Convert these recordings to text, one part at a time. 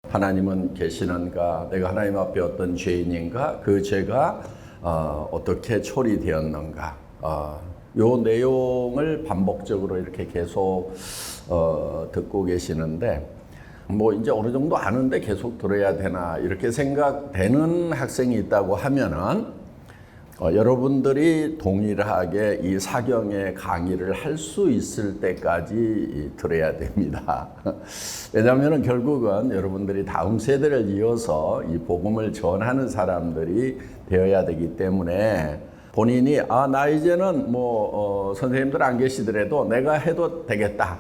하나님은 계시는가? 내가 하나님 앞에 어떤 죄인인가? 그 죄가 어떻게 처리되었는가? 요 내용을 반복적으로 이렇게 계속 듣고 계시는데, 뭐 이제 어느 정도 아는데 계속 들어야 되나 이렇게 생각되는 학생이 있다고 하면은 여러분들이 동일하게 이 사경의 강의를 할 수 있을 때까지 들어야 됩니다. 왜냐하면 결국은 여러분들이 다음 세대를 이어서 이 복음을 전하는 사람들이 되어야 되기 때문에 본인이 나 이제는 선생님들 안 계시더라도 내가 해도 되겠다.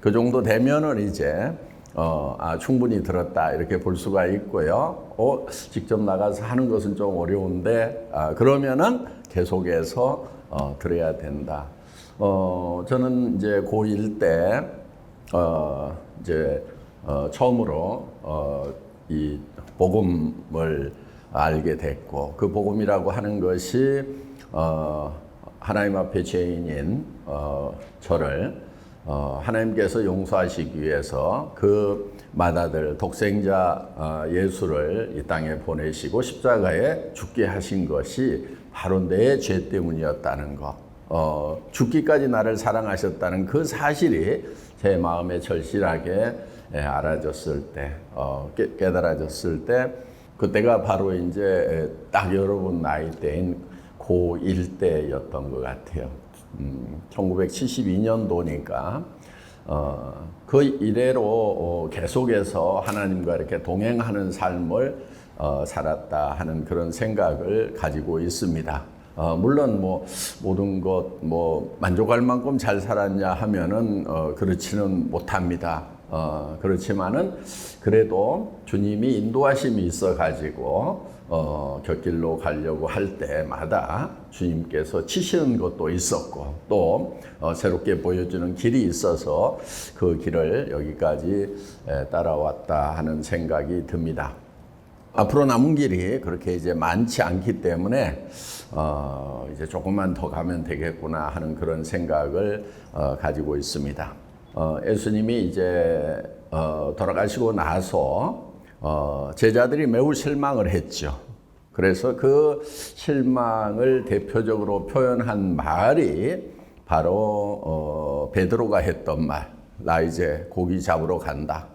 그 정도 되면은 이제 충분히 들었다 이렇게 볼 수가 있고요. 직접 나가서 하는 것은 좀 어려운데 그러면은 계속해서 들어야 된다. 저는 이제 고1 때 처음으로 이 복음을 알게 됐고, 그 복음이라고 하는 것이 하나님 앞에 죄인인 저를 하나님께서 용서하시기 위해서 그 맏아들 독생자 예수를 이 땅에 보내시고 십자가에 죽게 하신 것이 바로 내 죄 때문이었다는 것, 죽기까지 나를 사랑하셨다는 그 사실이 제 마음에 절실하게 알아졌을 때, 깨달아졌을 때, 그때가 바로 이제 딱 여러분 나이대인 고1 때였던 것 같아요. 1972년도니까 그 이래로 계속해서 하나님과 이렇게 동행하는 삶을 살았다 하는 그런 생각을 가지고 있습니다. 물론 모든 것 만족할 만큼 잘 살았냐 하면은 그렇지는 못합니다. 그렇지만은 그래도 주님이 인도하심이 있어 가지고 곁길로 가려고 할 때마다 주님께서 치시는 것도 있었고, 또 새롭게 보여주는 길이 있어서 그 길을 여기까지 따라왔다 하는 생각이 듭니다. 앞으로 남은 길이 그렇게 이제 많지 않기 때문에 이제 조금만 더 가면 되겠구나 하는 그런 생각을 가지고 있습니다. 예수님이 이제 돌아가시고 나서 제자들이 매우 실망을 했죠. 그래서 그 실망을 대표적으로 표현한 말이 바로 베드로가 했던 말, 나 이제 고기 잡으러 간다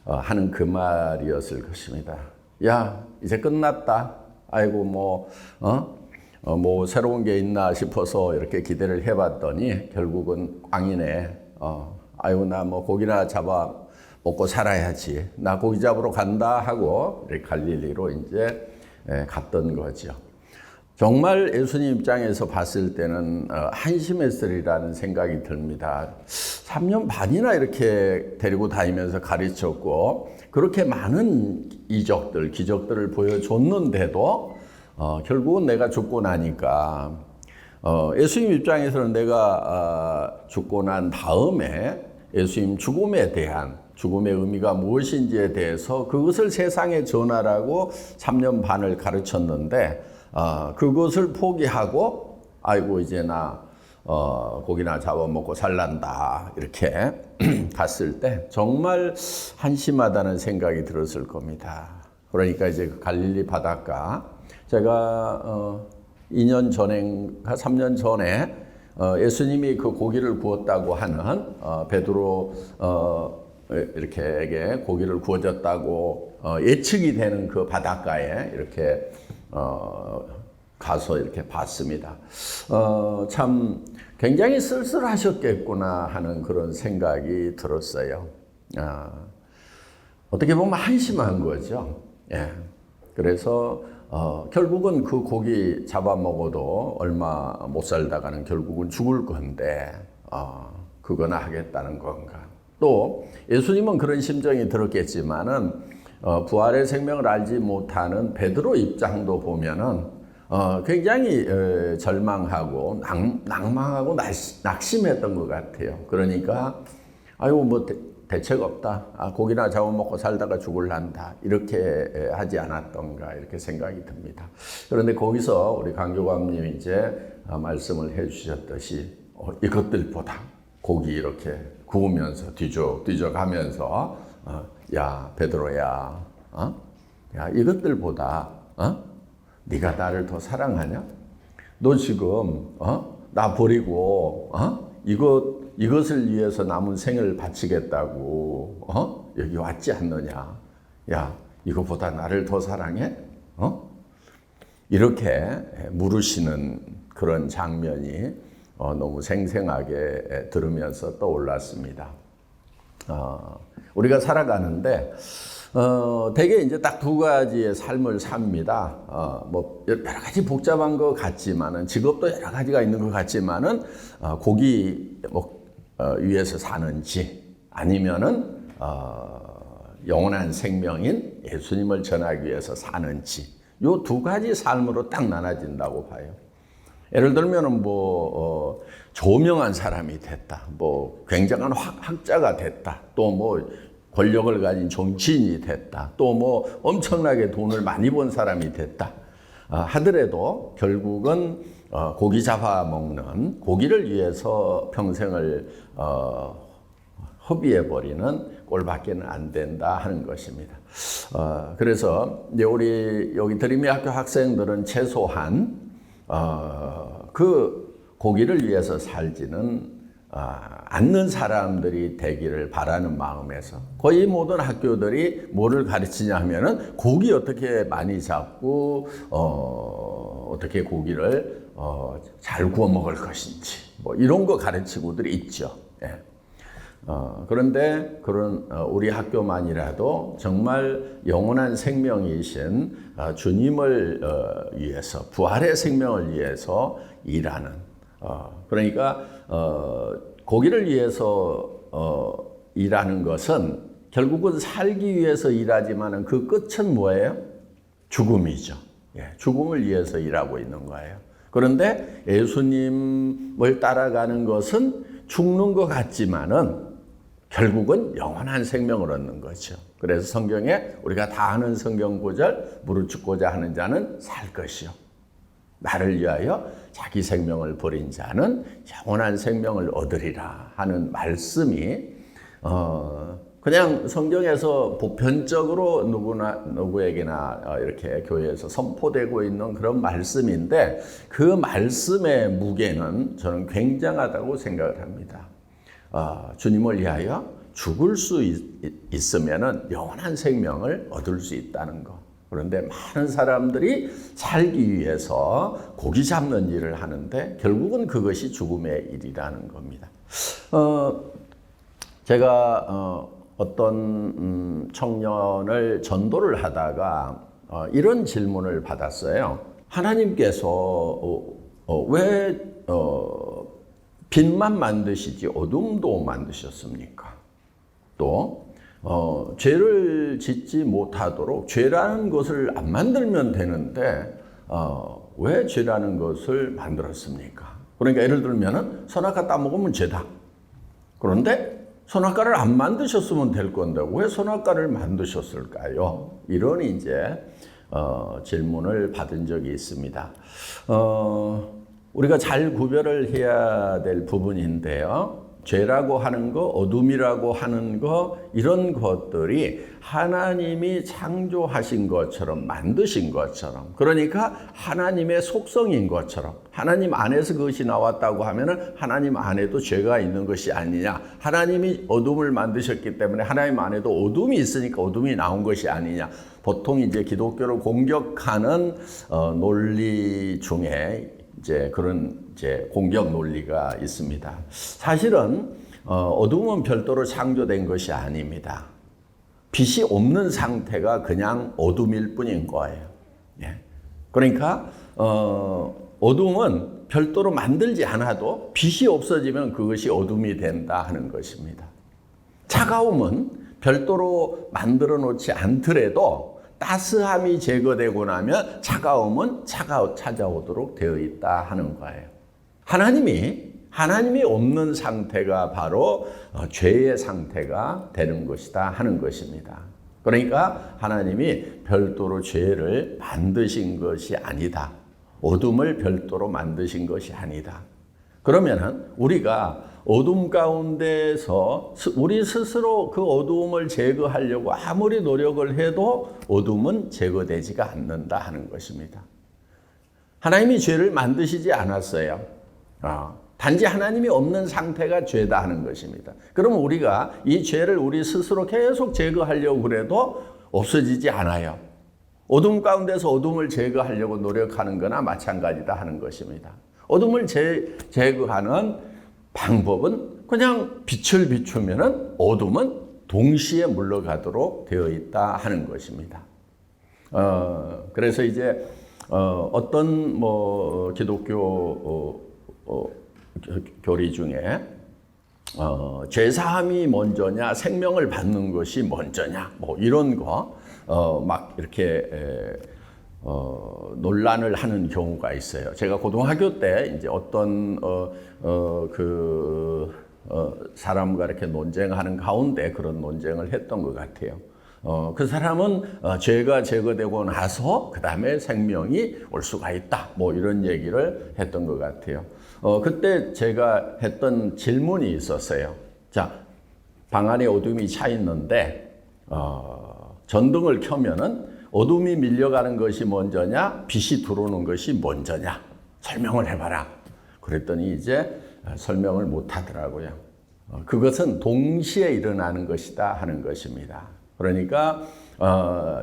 하는 그 말이었을 것입니다. 야, 이제 끝났다. 아이고 새로운 게 있나 싶어서 이렇게 기대를 해봤더니 결국은 꽝이네. 아이고 나 고기나 잡아 먹고 살아야지. 나 고기 잡으러 간다 하고 갈릴리로 이제 갔던 거죠. 정말 예수님 입장에서 봤을 때는 한심했으리라는 생각이 듭니다. 3년 반이나 이렇게 데리고 다니면서 가르쳤고 그렇게 많은 이적들, 기적들을 보여줬는데도 결국은 내가 죽고 나니까 예수님 입장에서는 내가 죽고 난 다음에 예수님 죽음에 대한 죽음의 의미가 무엇인지에 대해서 그것을 세상에 전하라고 3년 반을 가르쳤는데 그것을 포기하고 아이고 이제 나 고기나 잡아먹고 살란다 이렇게 갔을 때 정말 한심하다는 생각이 들었을 겁니다. 그러니까 이제 그 갈릴리 바닷가, 제가 2년 전인가 3년 전에 예수님이 그 고기를 구웠다고 하는 베드로 이렇게 고기를 구워줬다고 예측이 되는 그 바닷가에 이렇게 가서 이렇게 봤습니다. 참 굉장히 쓸쓸하셨겠구나 하는 그런 생각이 들었어요. 어떻게 보면 한심한 거죠. 예. 그래서 결국은 그 고기 잡아먹어도 얼마 못 살다가는 결국은 죽을 건데 그거나 하겠다는 건가. 또 예수님은 그런 심정이 들었겠지만은 부활의 생명을 알지 못하는 베드로 입장도 보면은 굉장히 절망하고 낭망하고 낙심했던 것 같아요. 그러니까 아이고 대책 없다. 고기나 잡아먹고 살다가 죽을란다. 이렇게 하지 않았던가 이렇게 생각이 듭니다. 그런데 거기서 우리 강교감님이 이제 말씀을 해주셨듯이 이것들보다 고기 이렇게 구우면서 뒤적 하면서 야 베드로야, 야 이것들보다 네가 나를 더 사랑하냐? 너 지금 나 버리고 이것을 위해서 남은 생을 바치겠다고 여기 왔지 않느냐? 야 이것보다 나를 더 사랑해? 이렇게 물으시는 그런 장면이 너무 생생하게 들으면서 떠올랐습니다. 우리가 살아가는데 대개 이제 딱 두 가지의 삶을 삽니다. 뭐 여러 가지 복잡한 것 같지만은 직업도 여러 가지가 있는 것 같지만은 고기 위해서 사는지 아니면은 영원한 생명인 예수님을 전하기 위해서 사는지 요 두 가지 삶으로 딱 나눠진다고 봐요. 예를 들면은 조명한 사람이 됐다, 굉장한 학자가 됐다, 또 권력을 가진 정치인이 됐다, 또 엄청나게 돈을 많이 번 사람이 됐다 하더라도 결국은 고기 잡아먹는 고기를 위해서 평생을 허비해버리는 꼴밖에는 안 된다 하는 것입니다. 그래서 이제 우리 여기 드림의 학교 학생들은 최소한 그 고기를 위해서 살지는 않는 사람들이 되기를 바라는 마음에서 거의 모든 학교들이 뭐를 가르치냐 하면은 고기 어떻게 많이 잡고 어떻게 고기를 잘 구워 먹을 것인지 이런 거 가르치고들이 있죠. 예. 그런데 그런 우리 학교만이라도 정말 영원한 생명이신 주님을 위해서 부활의 생명을 위해서 일하는 그러니까 고기를 위해서 일하는 것은 결국은 살기 위해서 일하지만은 그 끝은 뭐예요? 죽음이죠. 예, 죽음을 위해서 일하고 있는 거예요. 그런데 예수님을 따라가는 것은 죽는 것 같지만은 결국은 영원한 생명을 얻는 거죠. 그래서 성경에 우리가 다 아는 성경 구절, 무릇 죽고자 하는 자는 살 것이요 나를 위하여 자기 생명을 버린 자는 영원한 생명을 얻으리라 하는 말씀이 그냥 성경에서 보편적으로 누구에게나 이렇게 교회에서 선포되고 있는 그런 말씀인데 그 말씀의 무게는 저는 굉장하다고 생각을 합니다. 주님을 위하여 죽을 수 있으면은 영원한 생명을 얻을 수 있다는 것. 그런데 많은 사람들이 살기 위해서 고기 잡는 일을 하는데 결국은 그것이 죽음의 일이라는 겁니다. 제가 어떤 청년을 전도를 하다가 이런 질문을 받았어요. 하나님께서 왜 빛만 만드시지 어둠도 만드셨습니까? 또 죄를 짓지 못하도록 죄라는 것을 안 만들면 되는데 왜 죄라는 것을 만들었습니까? 그러니까 예를 들면 선악과 따먹으면 죄다. 그런데 선악과를 안 만드셨으면 될 건데 왜 선악과를 만드셨을까요? 이런 이제 질문을 받은 적이 있습니다. 우리가 잘 구별을 해야 될 부분인데요. 죄라고 하는 거, 어둠이라고 하는 거, 이런 것들이 하나님이 창조하신 것처럼, 만드신 것처럼, 그러니까 하나님의 속성인 것처럼, 하나님 안에서 그것이 나왔다고 하면은 하나님 안에도 죄가 있는 것이 아니냐. 하나님이 어둠을 만드셨기 때문에 하나님 안에도 어둠이 있으니까 어둠이 나온 것이 아니냐. 보통 이제 기독교를 공격하는 논리 중에 이제 그런 공격 논리가 있습니다. 사실은 어둠은 별도로 창조된 것이 아닙니다. 빛이 없는 상태가 그냥 어둠일 뿐인 거예요. 예. 그러니까 어둠은 별도로 만들지 않아도 빛이 없어지면 그것이 어둠이 된다 하는 것입니다. 차가움은 별도로 만들어 놓지 않더라도 따스함이 제거되고 나면 차가움은 찾아오도록 되어 있다 하는 거예요. 하나님이 하나님이 없는 상태가 바로 죄의 상태가 되는 것이다 하는 것입니다. 그러니까 하나님이 별도로 죄를 만드신 것이 아니다. 어둠을 별도로 만드신 것이 아니다. 그러면은 우리가 어둠 가운데서 우리 스스로 그 어두움을 제거하려고 아무리 노력을 해도 어둠은 제거되지가 않는다 하는 것입니다. 하나님이 죄를 만드시지 않았어요. 단지 하나님이 없는 상태가 죄다 하는 것입니다. 그러면 우리가 이 죄를 우리 스스로 계속 제거하려고 그래도 없어지지 않아요. 어둠 가운데서 어둠을 제거하려고 노력하는 거나 마찬가지다 하는 것입니다. 어둠을 제거하는 방법은 그냥 빛을 비추면은 어둠은 동시에 물러가도록 되어 있다 하는 것입니다. 그래서 이제 어떤 기독교 교리 중에 죄사함이 먼저냐 생명을 받는 것이 먼저냐 이런 거 막 이렇게 논란을 하는 경우가 있어요. 제가 고등학교 때 이제 어떤 사람과 이렇게 논쟁하는 가운데 그런 논쟁을 했던 것 같아요. 그 사람은 죄가 제거되고 나서 그 다음에 생명이 올 수가 있다. 이런 얘기를 했던 것 같아요. 그때 제가 했던 질문이 있었어요. 자, 방 안에 어둠이 차 있는데 전등을 켜면은 어둠이 밀려가는 것이 먼저냐, 빛이 들어오는 것이 먼저냐, 설명을 해봐라. 그랬더니 이제 설명을 못 하더라고요. 그것은 동시에 일어나는 것이다 하는 것입니다. 그러니까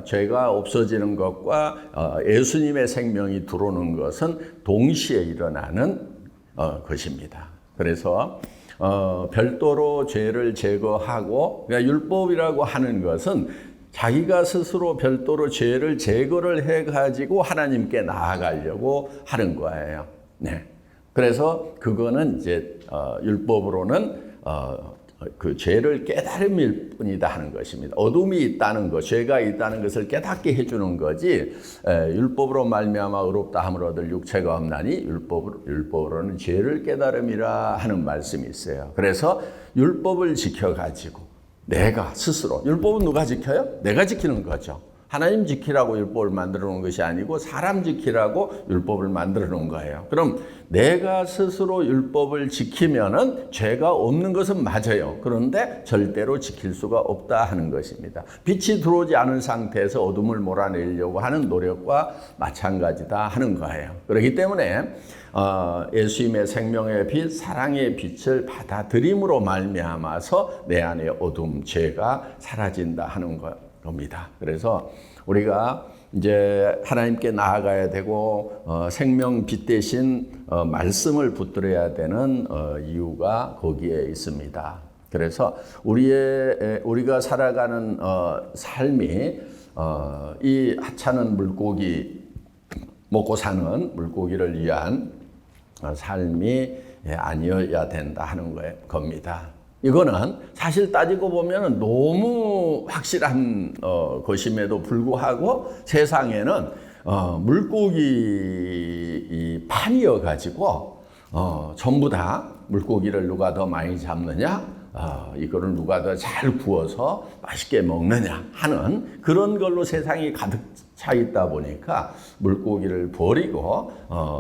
죄가 없어지는 것과 예수님의 생명이 들어오는 것은 동시에 일어나는 것입니다. 그래서 별도로 죄를 제거하고, 그러니까 율법이라고 하는 것은 자기가 스스로 별도로 죄를 제거를 해가지고 하나님께 나아가려고 하는 거예요. 네. 그래서 그거는 이제 율법으로는 그 죄를 깨달음일 뿐이다 하는 것입니다. 어둠이 있다는 것, 죄가 있다는 것을 깨닫게 해주는 거지, 율법으로 말미암아 의롭다 함을 얻을 육체가 없나니 율법으로는 죄를 깨달음이라 하는 말씀이 있어요. 그래서 율법을 지켜가지고 내가 스스로, 율법은 누가 지켜요? 내가 지키는 거죠. 하나님 지키라고 율법을 만들어 놓은 것이 아니고 사람 지키라고 율법을 만들어 놓은 거예요. 그럼 내가 스스로 율법을 지키면은 죄가 없는 것은 맞아요. 그런데 절대로 지킬 수가 없다 하는 것입니다. 빛이 들어오지 않은 상태에서 어둠을 몰아내려고 하는 노력과 마찬가지다 하는 거예요. 그렇기 때문에 예수님의 생명의 빛, 사랑의 빛을 받아들임으로 말미암아서 내 안의 어둠, 죄가 사라진다 하는 겁니다. 그래서 우리가 이제 하나님께 나아가야 되고 생명 빛 대신 말씀을 붙들어야 되는 이유가 거기에 있습니다. 그래서 우리가 살아가는 삶이 이 하찮은 물고기 먹고 사는 물고기를 위한 삶이 아니어야 된다 하는 겁니다. 이거는 사실 따지고 보면 너무 확실한 것임에도 불구하고 세상에는 물고기 판이어 가지고 전부 다 물고기를 누가 더 많이 잡느냐, 이거를 누가 더 잘 구워서 맛있게 먹느냐 하는 그런 걸로 세상이 가득 차 있다 보니까 물고기를 버리고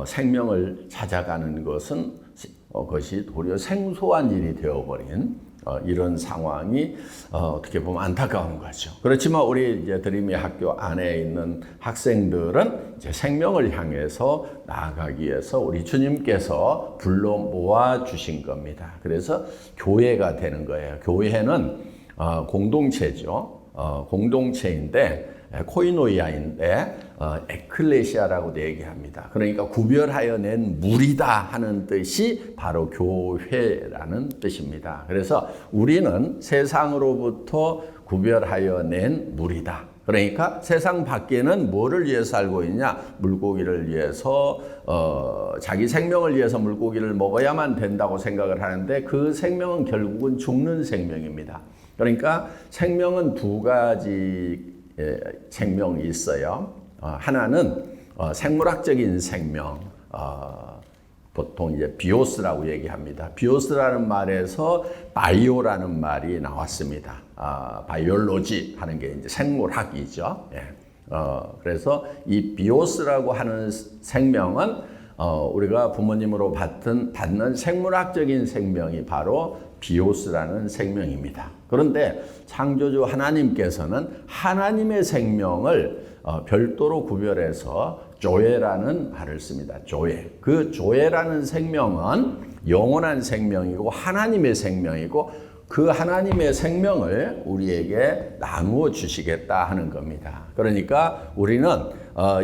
생명을 찾아가는 것은 그것이 도리어 생소한 일이 되어버린 이런 상황이 어떻게 보면 안타까운 거죠. 그렇지만 우리 이제 드림의 학교 안에 있는 학생들은 이제 생명을 향해서 나아가기 위해서 우리 주님께서 불러 모아 주신 겁니다. 그래서 교회가 되는 거예요. 교회는 공동체죠. 공동체인데 코이노이아인데 에클레시아라고도 얘기합니다. 그러니까 구별하여 낸 무리다 하는 뜻이 바로 교회라는 뜻입니다. 그래서 우리는 세상으로부터 구별하여 낸 무리다. 그러니까 세상 밖에는 뭐를 위해서 살고 있냐? 물고기를 위해서 자기 생명을 위해서 물고기를 먹어야만 된다고 생각을 하는데 그 생명은 결국은 죽는 생명입니다. 그러니까 생명은 두 가지 생명이 있어요. 하나는 생물학적인 생명, 보통 이제 비오스라고 얘기합니다. 비오스라는 말에서 바이오라는 말이 나왔습니다. 바이올로지 하는 게 이제 생물학이죠. 예. 그래서 이 비오스라고 하는 생명은 우리가 부모님으로 받는 생물학적인 생명이 바로 비오스라는 생명입니다. 그런데 창조주 하나님께서는 하나님의 생명을 별도로 구별해서 조에라는 말을 씁니다. 조에. 그 조에라는 생명은 영원한 생명이고 하나님의 생명이고 그 하나님의 생명을 우리에게 나누어 주시겠다 하는 겁니다. 그러니까 우리는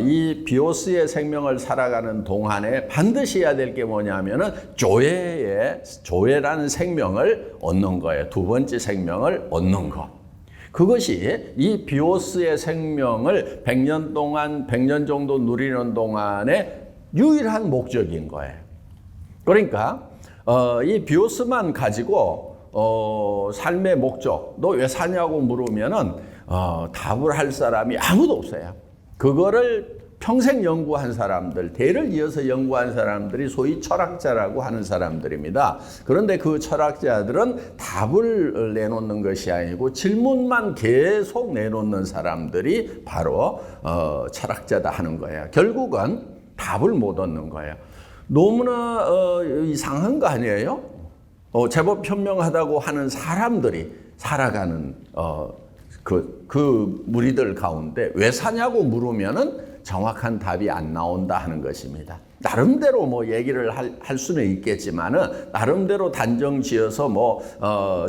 이 비오스의 생명을 살아가는 동안에 반드시 해야 될 게 뭐냐면은 조에라는 생명을 얻는 거예요. 두 번째 생명을 얻는 거. 그것이 이 비오스의 생명을 100년 동안, 100년 정도 누리는 동안에 유일한 목적인 거예요. 그러니까 이 비오스만 가지고 삶의 목적, 너 왜 사냐고 물으면은 답을 할 사람이 아무도 없어요. 그거를 평생 연구한 사람들, 대를 이어서 연구한 사람들이 소위 철학자라고 하는 사람들입니다. 그런데 그 철학자들은 답을 내놓는 것이 아니고 질문만 계속 내놓는 사람들이 바로 철학자다 하는 거예요. 결국은 답을 못 얻는 거예요. 너무나 이상한 거 아니에요? 제법 현명하다고 하는 사람들이 살아가는 그 무리들 가운데 왜 사냐고 물으면은 정확한 답이 안 나온다 하는 것입니다. 나름대로 뭐 얘기를 할 수는 있겠지만은 나름대로 단정 지어서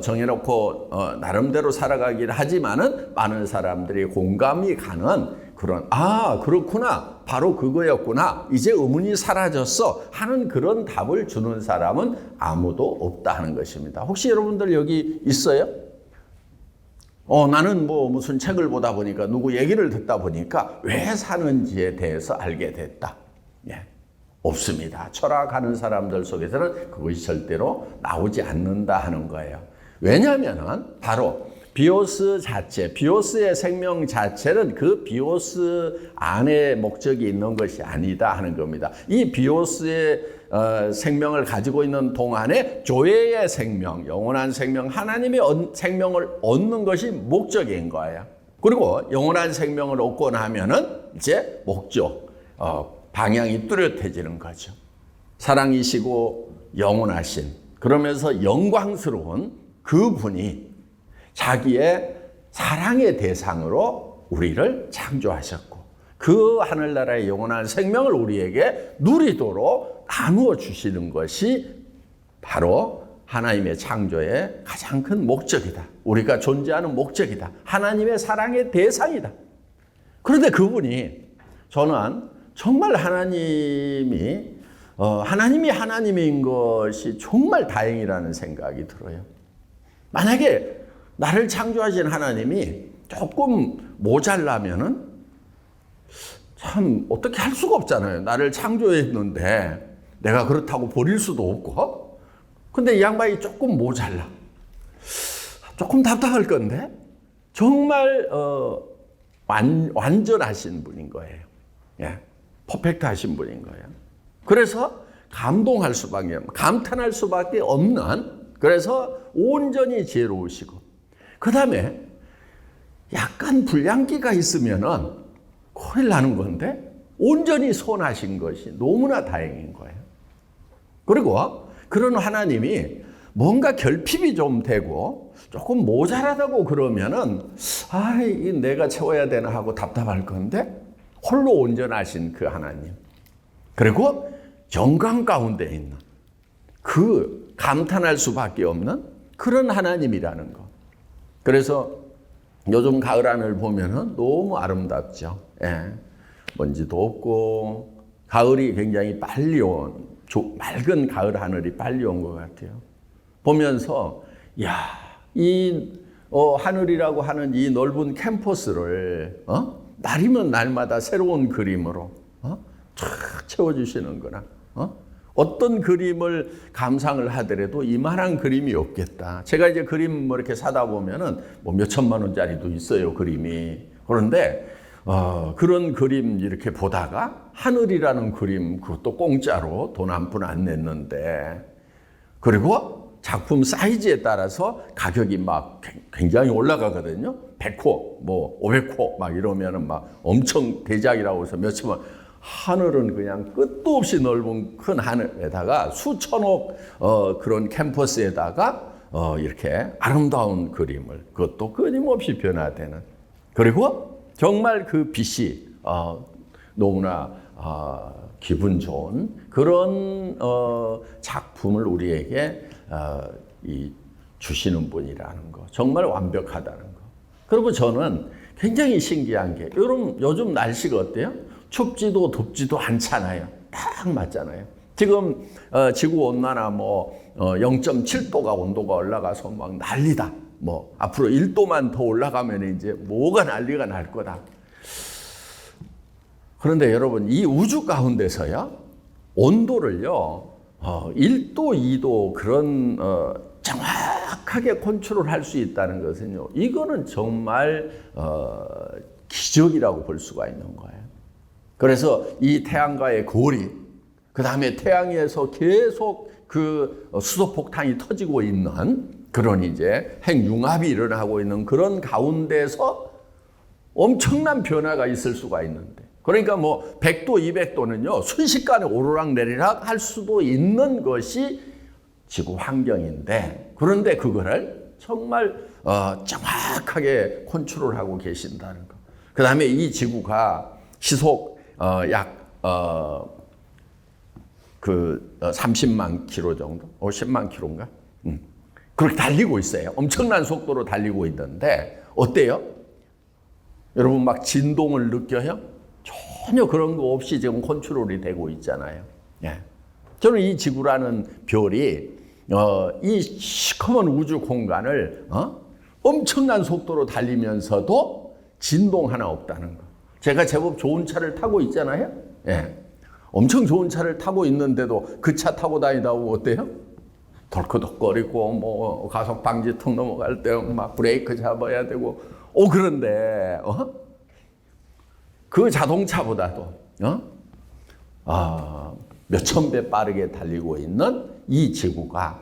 정해놓고 나름대로 살아가긴 하지만은 많은 사람들이 공감이 가는 그런 그렇구나 바로 그거였구나 이제 의문이 사라졌어 하는 그런 답을 주는 사람은 아무도 없다 하는 것입니다. 혹시 여러분들 여기 있어요? 나는 무슨 책을 보다 보니까 누구 얘기를 듣다 보니까 왜 사는지에 대해서 알게 됐다. 예. 없습니다. 철학하는 사람들 속에서는 그것이 절대로 나오지 않는다 하는 거예요. 왜냐하면은 바로 비오스 자체, 비오스의 생명 자체는 그 비오스 안에 목적이 있는 것이 아니다 하는 겁니다. 이 비오스의 생명을 가지고 있는 동안에 조에의 생명, 영원한 생명, 하나님의 생명을 얻는 것이 목적인 거예요. 그리고 영원한 생명을 얻고 나면은 이제 목적, 방향이 뚜렷해지는 거죠. 사랑이시고 영원하신, 그러면서 영광스러운 그분이 자기의 사랑의 대상으로 우리를 창조하셨고 그 하늘나라의 영원한 생명을 우리에게 누리도록 나누어 주시는 것이 바로 하나님의 창조의 가장 큰 목적이다. 우리가 존재하는 목적이다. 하나님의 사랑의 대상이다. 그런데 그분이 저는 정말 하나님이 하나님인 것이 정말 다행이라는 생각이 들어요. 만약에 나를 창조하신 하나님이 조금 모자라면은 참 어떻게 할 수가 없잖아요. 나를 창조했는데 내가 그렇다고 버릴 수도 없고. 근데 이 양반이 조금 모자라. 조금 답답할 건데 정말 완전하신 분인 거예요. 예, 퍼펙트하신 분인 거예요. 그래서 감동할 수밖에 없는, 감탄할 수밖에 없는, 그래서 온전히 지혜로우시고 그 다음에 약간 불량기가 있으면은 큰일 나는 건데 온전히 선하신 것이 너무나 다행인 거예요. 그리고 그런 하나님이 뭔가 결핍이 좀 되고 조금 모자라다고 그러면은 이 내가 채워야 되나 하고 답답할 건데 홀로 온전하신 그 하나님, 그리고 영광 가운데 있는 그 감탄할 수밖에 없는 그런 하나님이라는 거. 그래서 요즘 가을 하늘 보면은 너무 아름답죠. 예. 먼지도 없고 가을이 굉장히 빨리 맑은 가을 하늘이 빨리 온 것 같아요. 보면서 이 하늘이라고 하는 이 넓은 캠퍼스를 날이면 날마다 새로운 그림으로 쫙 채워주시는구나. 어떤 그림을 감상을 하더라도 이만한 그림이 없겠다. 제가 이제 그림 이렇게 사다 보면은 몇 천만 원짜리도 있어요, 그림이. 그런데 그런 그림 이렇게 보다가 하늘이라는 그림 그것도 공짜로 돈 한 푼 안 냈는데, 그리고 작품 사이즈에 따라서 가격이 막 굉장히 올라가거든요. 100호, 뭐 500호 막 이러면은 막 엄청 대작이라고 해서 몇천만. 하늘은 그냥 끝도 없이 넓은 큰 하늘에다가 수천억 그런 캠퍼스에다가 이렇게 아름다운 그림을, 그것도 끊임없이 변화되는, 그리고 정말 그 빛이 너무나 기분 좋은 그런 작품을 우리에게 주시는 분이라는 거, 정말 완벽하다는 거. 그리고 저는 굉장히 신기한 게, 여러분 요즘 날씨가 어때요? 춥지도 덥지도 않잖아요. 딱 맞잖아요. 지금 지구 온난화 뭐 0.7도가 온도가 올라가서 막 난리다. 뭐 앞으로 1도만 더 올라가면 이제 뭐가 난리가 날 거다. 그런데 여러분, 이 우주 가운데서요, 온도를요 1도, 2도 그런 정확하게 컨트롤할 수 있다는 것은요, 이거는 정말 기적이라고 볼 수가 있는 거예요. 그래서 이 태양과의 거리, 그 다음에 태양에서 계속 그 수소폭탄이 터지고 있는 그런 이제 핵융합이 일어나고 있는 그런 가운데서 엄청난 변화가 있을 수가 있는데, 그러니까 뭐 100도, 200도는요 순식간에 오르락내리락 할 수도 있는 것이 지구 환경인데, 그런데 그거를 정말 정확하게 컨트롤하고 계신다는 거. 그 다음에 이 지구가 시속 약 30만 킬로 정도? 50만 킬로인가? 그렇게 달리고 있어요. 엄청난 속도로 달리고 있는데 어때요? 여러분 막 진동을 느껴요? 전혀 그런 거 없이 지금 컨트롤이 되고 있잖아요. 예. 저는 이 지구라는 별이 이 시커먼 우주 공간을 엄청난 속도로 달리면서도 진동 하나 없다는 거. 제가 제법 좋은 차를 타고 있잖아요. 예. 엄청 좋은 차를 타고 있는데도 그 차 타고 다니다 보면 어때요? 덜커덕거리고 뭐 가속 방지턱 넘어갈 때 막 브레이크 잡아야 되고. 그런데 그 자동차보다도 몇천 배 빠르게 달리고 있는 이 지구가,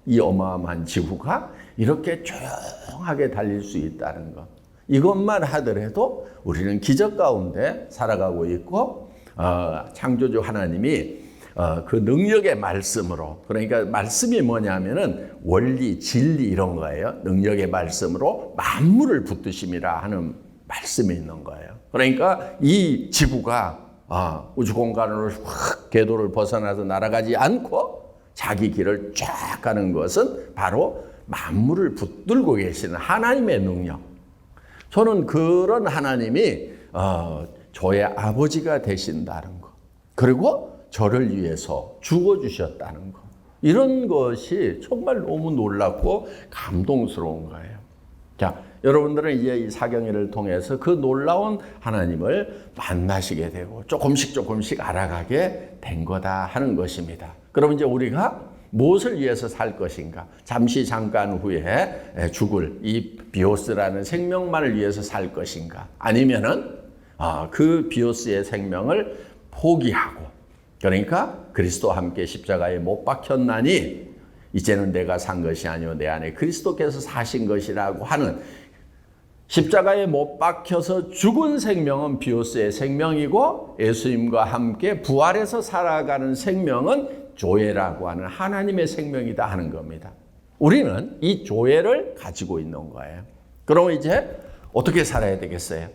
이 어마어마한 지구가 이렇게 조용하게 달릴 수 있다는 것. 이것만 하더라도 우리는 기적 가운데 살아가고 있고, 창조주 하나님이 그 능력의 말씀으로, 그러니까 말씀이 뭐냐면은 원리, 진리 이런 거예요. 능력의 말씀으로 만물을 붙드심이라 하는 말씀이 있는 거예요. 그러니까 이 지구가 우주 공간으로 확 궤도를 벗어나서 날아가지 않고 자기 길을 쫙 가는 것은 바로 만물을 붙들고 계시는 하나님의 능력. 저는 그런 하나님이 저의 아버지가 되신다는 것, 그리고 저를 위해서 죽어주셨다는 것, 이런 것이 정말 너무 놀랍고 감동스러운 거예요. 자, 여러분들은 이제 이 사경회를 통해서 그 놀라운 하나님을 만나시게 되고 조금씩 알아가게 된 거다 하는 것입니다. 그럼 이제 우리가 무엇을 위해서 살 것인가? 잠깐 후에 죽을 이 비오스라는 생명만을 위해서 살 것인가? 아니면은 그 비오스의 생명을 포기하고, 그러니까 그리스도와 함께 십자가에 못 박혔나니 이제는 내가 산 것이 아니요 내 안에 그리스도께서 사신 것이라고 하는, 십자가에 못 박혀서 죽은 생명은 비오스의 생명이고, 예수님과 함께 부활해서 살아가는 생명은 조회라고 하는 하나님의 생명이다 하는 겁니다. 우리는 이 조회를 가지고 있는 거예요. 그럼 이제 어떻게 살아야 되겠어요?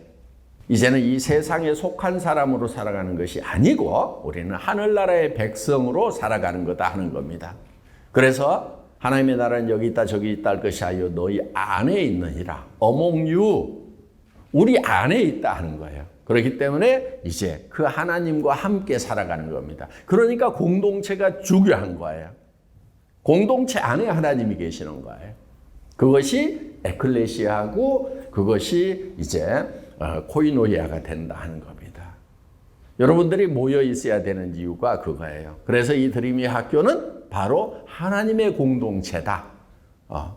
이제는 이 세상에 속한 사람으로 살아가는 것이 아니고 우리는 하늘나라의 백성으로 살아가는 거다 하는 겁니다. 그래서 하나님의 나라는 여기 있다 저기 있다 할 것이 아니요 너희 안에 있느니라. among you, 우리 안에 있다 하는 거예요. 그렇기 때문에 이제 그 하나님과 함께 살아가는 겁니다. 그러니까 공동체가 중요한 거예요. 공동체 안에 하나님이 계시는 거예요. 그것이 에클레시아고 그것이 이제 코이노니아가 된다 하는 겁니다. 여러분들이 모여 있어야 되는 이유가 그거예요. 그래서 이 드림의 학교는 바로 하나님의 공동체다.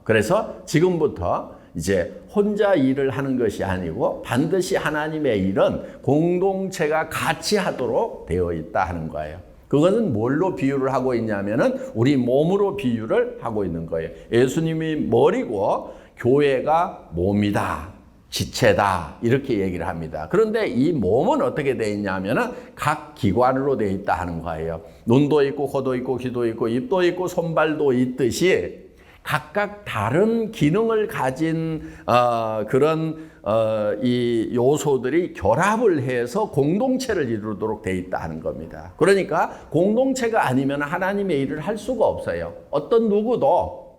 그래서 지금부터 이제 혼자 일을 하는 것이 아니고 반드시 하나님의 일은 공동체가 같이 하도록 되어 있다 하는 거예요. 그것은 뭘로 비유를 하고 있냐면은 우리 몸으로 비유를 하고 있는 거예요. 예수님이 머리고 교회가 몸이다, 지체다 이렇게 얘기를 합니다. 그런데 이 몸은 어떻게 되어 있냐면은 각 기관으로 되어 있다 하는 거예요. 눈도 있고 코도 있고 귀도 있고 입도 있고 손발도 있듯이 각각 다른 기능을 가진 이 요소들이 결합을 해서 공동체를 이루도록 돼 있다 하는 겁니다. 그러니까 공동체가 아니면 하나님의 일을 할 수가 없어요. 어떤 누구도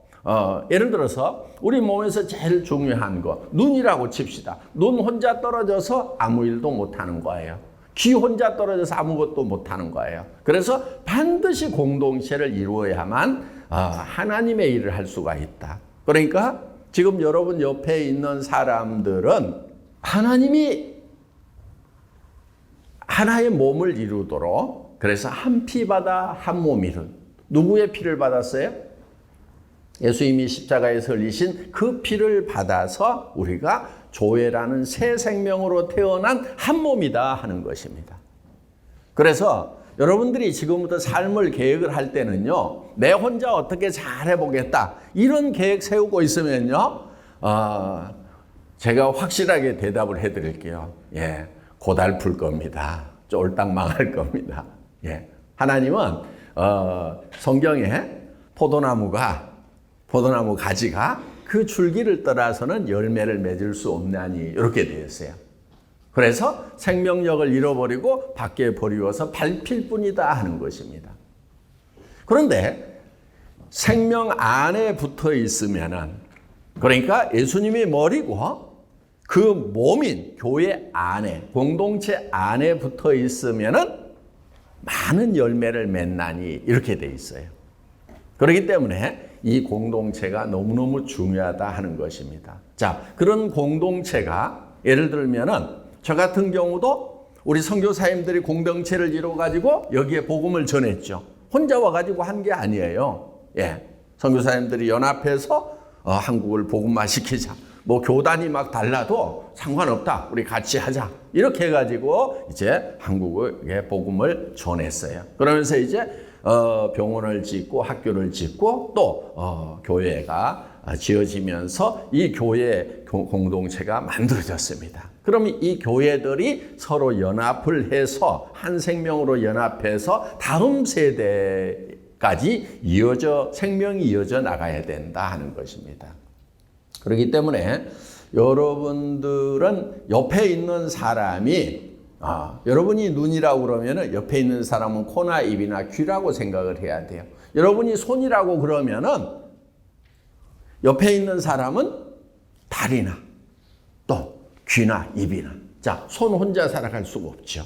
예를 들어서 우리 몸에서 제일 중요한 거 눈이라고 칩시다. 눈 혼자 떨어져서 아무 일도 못하는 거예요. 귀 혼자 떨어져서 아무것도 못하는 거예요. 그래서 반드시 공동체를 이루어야만 하나님의 일을 할 수가 있다. 그러니까 지금 여러분 옆에 있는 사람들은 하나님이 하나의 몸을 이루도록 그래서 한 피 받아 한 몸 이룬 누구의 피를 받았어요? 예수님이 십자가에서 흘리신 그 피를 받아서 우리가 교회라는 새 생명으로 태어난 한 몸이다 하는 것입니다. 그래서 여러분들이 지금부터 삶을 계획을 할 때는요, 내 혼자 어떻게 잘해보겠다 이런 계획 세우고 있으면요, 제가 확실하게 대답을 해드릴게요. 예, 고달플 겁니다. 쫄딱 망할 겁니다. 예, 하나님은 성경에 포도나무 가지가 그 줄기를 떠나서는 열매를 맺을 수 없나니 이렇게 되어 있어요. 그래서 생명력을 잃어버리고 밖에 버리워서 밟힐 뿐이다 하는 것입니다. 그런데 생명 안에 붙어 있으면은 그러니까 예수님이 머리고 그 몸인 교회 안에 공동체 안에 붙어 있으면은 많은 열매를 맺나니 이렇게 돼 있어요. 그렇기 때문에 이 공동체가 너무너무 중요하다 하는 것입니다. 자, 그런 공동체가 예를 들면은 저 같은 경우도 우리 선교사님들이 공동체를 이루어가지고 여기에 복음을 전했죠. 혼자 와가지고 한 게 아니에요. 예, 선교사님들이 연합해서 한국을 복음화시키자. 뭐 교단이 막 달라도 상관없다. 우리 같이 하자. 이렇게 해가지고 이제 한국에 복음을 전했어요. 그러면서 이제 병원을 짓고 학교를 짓고 또 교회가 지어지면서 이 교회 공동체가 만들어졌습니다. 그럼 이 교회들이 서로 연합을 해서 한 생명으로 연합해서 다음 세대까지 생명이 이어져 나가야 된다 하는 것입니다. 그렇기 때문에 여러분들은 옆에 있는 사람이 여러분이 눈이라고 그러면은 옆에 있는 사람은 코나 입이나 귀라고 생각을 해야 돼요. 여러분이 손이라고 그러면은 옆에 있는 사람은 다리나 또 귀나 입이나. 자, 손 혼자 살아갈 수가 없죠.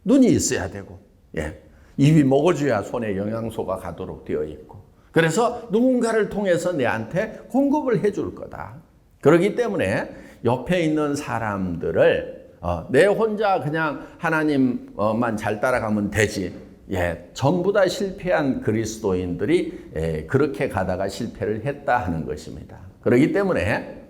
눈이 있어야 되고, 예, 입이 먹어줘야 손에 영양소가 가도록 되어 있고. 그래서 누군가를 통해서 내한테 공급을 해줄 거다. 그렇기 때문에 옆에 있는 사람들을 내 혼자 그냥 하나님만 잘 따라가면 되지. 예, 전부 다 실패한 그리스도인들이 그렇게 가다가 실패를 했다 하는 것입니다. 그렇기 때문에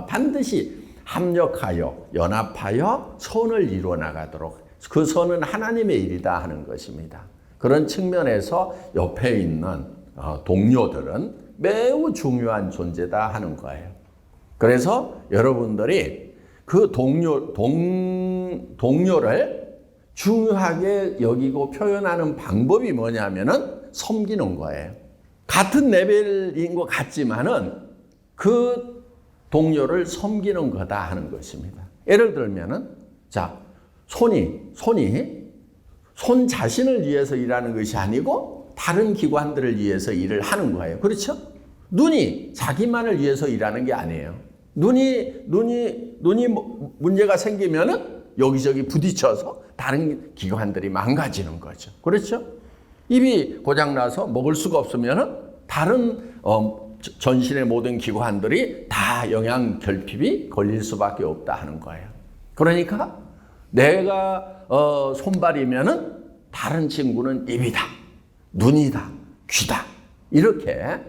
반드시 합력하여 연합하여 선을 이루어 나가도록 그 선은 하나님의 일이다 하는 것입니다. 그런 측면에서 옆에 있는 동료들은 매우 중요한 존재다 하는 거예요. 그래서 여러분들이 그 동료를 중요하게 여기고 표현하는 방법이 뭐냐면은 섬기는 거예요. 같은 레벨인 것 같지만은 그 동료를 섬기는 거다 하는 것입니다. 예를 들면은 자, 손 자신을 위해서 일하는 것이 아니고 다른 기관들을 위해서 일을 하는 거예요. 그렇죠? 눈이 자기만을 위해서 일하는 게 아니에요. 눈이 문제가 생기면은 여기저기 부딪혀서 다른 기관들이 망가지는 거죠. 그렇죠? 입이 고장나서 먹을 수가 없으면은 다른 전신의 모든 기관들이 다 영양 결핍이 걸릴 수밖에 없다 하는 거예요. 그러니까 내가 손발이면은 다른 친구는 입이다, 눈이다, 귀다 이렇게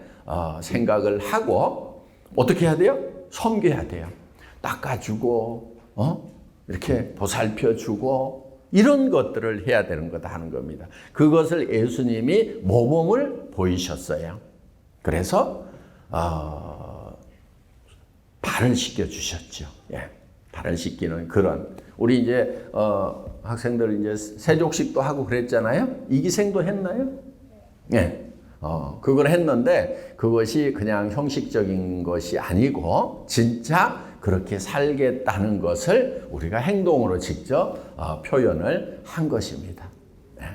생각을 하고 어떻게 해야 돼요? 섬겨야 돼요. 닦아주고, 이렇게 보살펴주고, 이런 것들을 해야 되는 거다 하는 겁니다. 그것을 예수님이 모범을 보이셨어요. 그래서, 발을 씻겨주셨죠. 예. 발을 씻기는 그런. 우리 이제, 학생들 이제 세족식도 하고 그랬잖아요. 이기생도 했나요? 예. 그걸 했는데 그것이 그냥 형식적인 것이 아니고 진짜 그렇게 살겠다는 것을 우리가 행동으로 직접 표현을 한 것입니다. 예.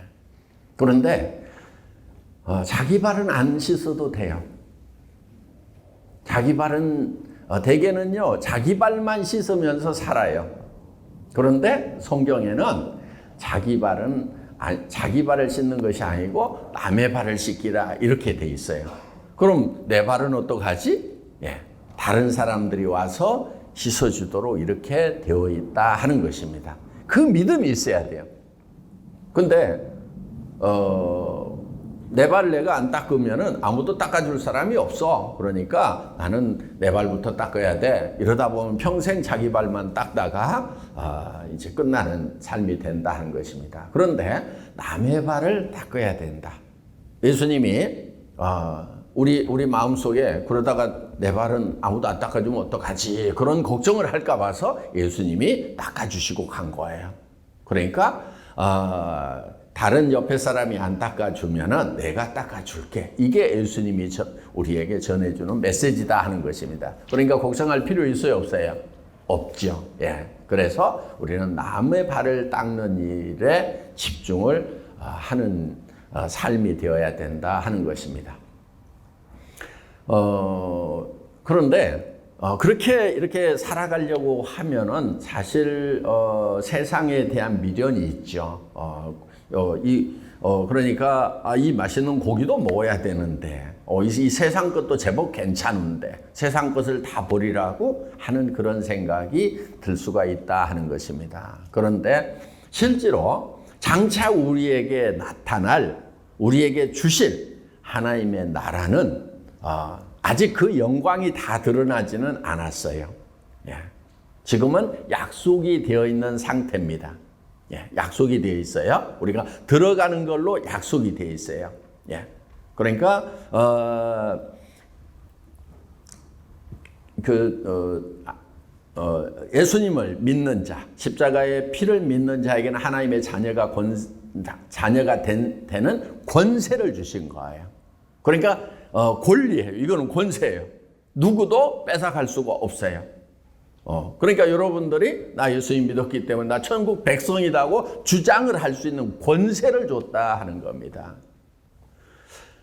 그런데 자기 발은 안 씻어도 돼요. 자기 발은 대개는요 자기 발만 씻으면서 살아요. 그런데 성경에는 자기 발을 씻는 것이 아니고 남의 발을 씻기라 이렇게 돼 있어요. 그럼 내 발은 어떡하지? 예, 다른 사람들이 와서 씻어주도록 이렇게 되어 있다 하는 것입니다. 그 믿음이 있어야 돼요. 근데 내 발을 내가 안 닦으면은 아무도 닦아줄 사람이 없어. 그러니까 나는 내 발부터 닦아야 돼. 이러다 보면 평생 자기 발만 닦다가 이제 끝나는 삶이 된다 하는 것입니다. 그런데 남의 발을 닦아야 된다. 예수님이 우리 마음속에 그러다가 내 발은 아무도 안 닦아주면 어떡하지? 그런 걱정을 할까 봐서 예수님이 닦아주시고 간 거예요. 그러니까 다른 옆에 사람이 안 닦아주면은 내가 닦아줄게. 이게 예수님이 우리에게 전해주는 메시지다 하는 것입니다. 그러니까 걱정할 필요 있어요, 없어요? 없죠. 예. 그래서 우리는 남의 발을 닦는 일에 집중을 하는 삶이 되어야 된다 하는 것입니다. 그런데 그렇게 이렇게 살아가려고 하면은 사실 세상에 대한 미련이 있죠. 그러니까 이 맛있는 고기도 먹어야 되는데 이 세상 것도 제법 괜찮은데 세상 것을 다 버리라고 하는 그런 생각이 들 수가 있다 하는 것입니다. 그런데 실제로 장차 우리에게 나타날 우리에게 주실 하나님의 나라는 아직 그 영광이 다 드러나지는 않았어요. 예. 지금은 약속이 되어 있는 상태입니다. 예, 약속이 되어 있어요. 우리가 들어가는 걸로 약속이 되어 있어요. 예. 그러니까 예수님을 믿는 자, 십자가의 피를 믿는 자에게는 하나님의 자녀가 되는 권세를 주신 거예요. 그러니까 권리예요. 이거는 권세예요. 누구도 뺏어갈 수가 없어요. 그러니까 여러분들이 나 예수님 믿었기 때문에 나 천국 백성이라고 주장을 할 수 있는 권세를 줬다 하는 겁니다.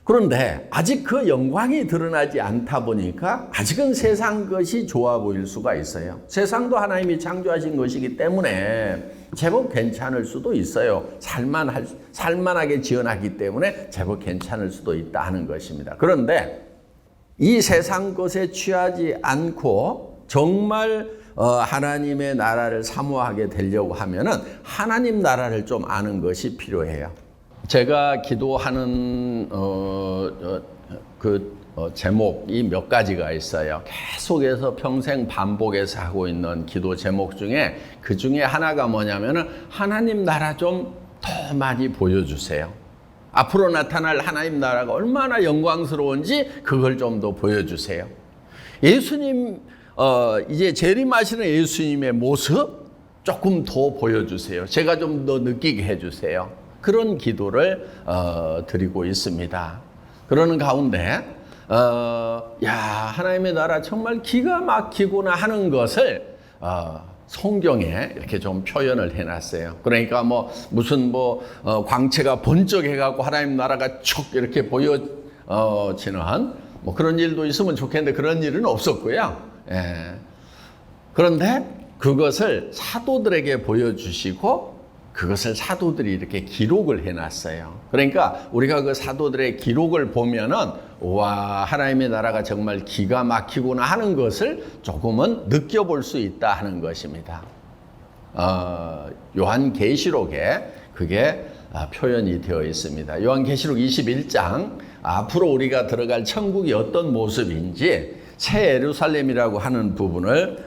그런데 아직 그 영광이 드러나지 않다 보니까 아직은 세상 것이 좋아 보일 수가 있어요. 세상도 하나님이 창조하신 것이기 때문에 제법 괜찮을 수도 있어요. 살만하게 지어놨기 때문에 제법 괜찮을 수도 있다 하는 것입니다. 그런데 이 세상 것에 취하지 않고 정말 하나님의 나라를 사모하게 되려고 하면은 하나님 나라를 좀 아는 것이 필요해요. 제가 기도하는 제목이 몇 가지가 있어요. 계속해서 평생 반복해서 하고 있는 기도 제목 중에 그 중에 하나가 뭐냐면은 하나님 나라 좀 더 많이 보여주세요. 앞으로 나타날 하나님 나라가 얼마나 영광스러운지 그걸 좀 더 보여주세요. 예수님 이제 재림하시는 예수님의 모습 조금 더 보여주세요. 제가 좀 더 느끼게 해주세요. 그런 기도를 드리고 있습니다. 그러는 가운데 하나님의 나라 정말 기가 막히구나 하는 것을 성경에 이렇게 좀 표현을 해놨어요. 그러니까 무슨 광채가 번쩍해갖고 하나님 나라가 촉 이렇게 보여지는 그런 일도 있으면 좋겠는데 그런 일은 없었고요. 예. 그런데 그것을 사도들에게 보여주시고 그것을 사도들이 이렇게 기록을 해놨어요. 그러니까 우리가 그 사도들의 기록을 보면은 와 하나님의 나라가 정말 기가 막히구나 하는 것을 조금은 느껴볼 수 있다 하는 것입니다. 요한계시록에 그게 표현이 되어 있습니다. 요한계시록 21장 앞으로 우리가 들어갈 천국이 어떤 모습인지 새 예루살렘이라고 하는 부분을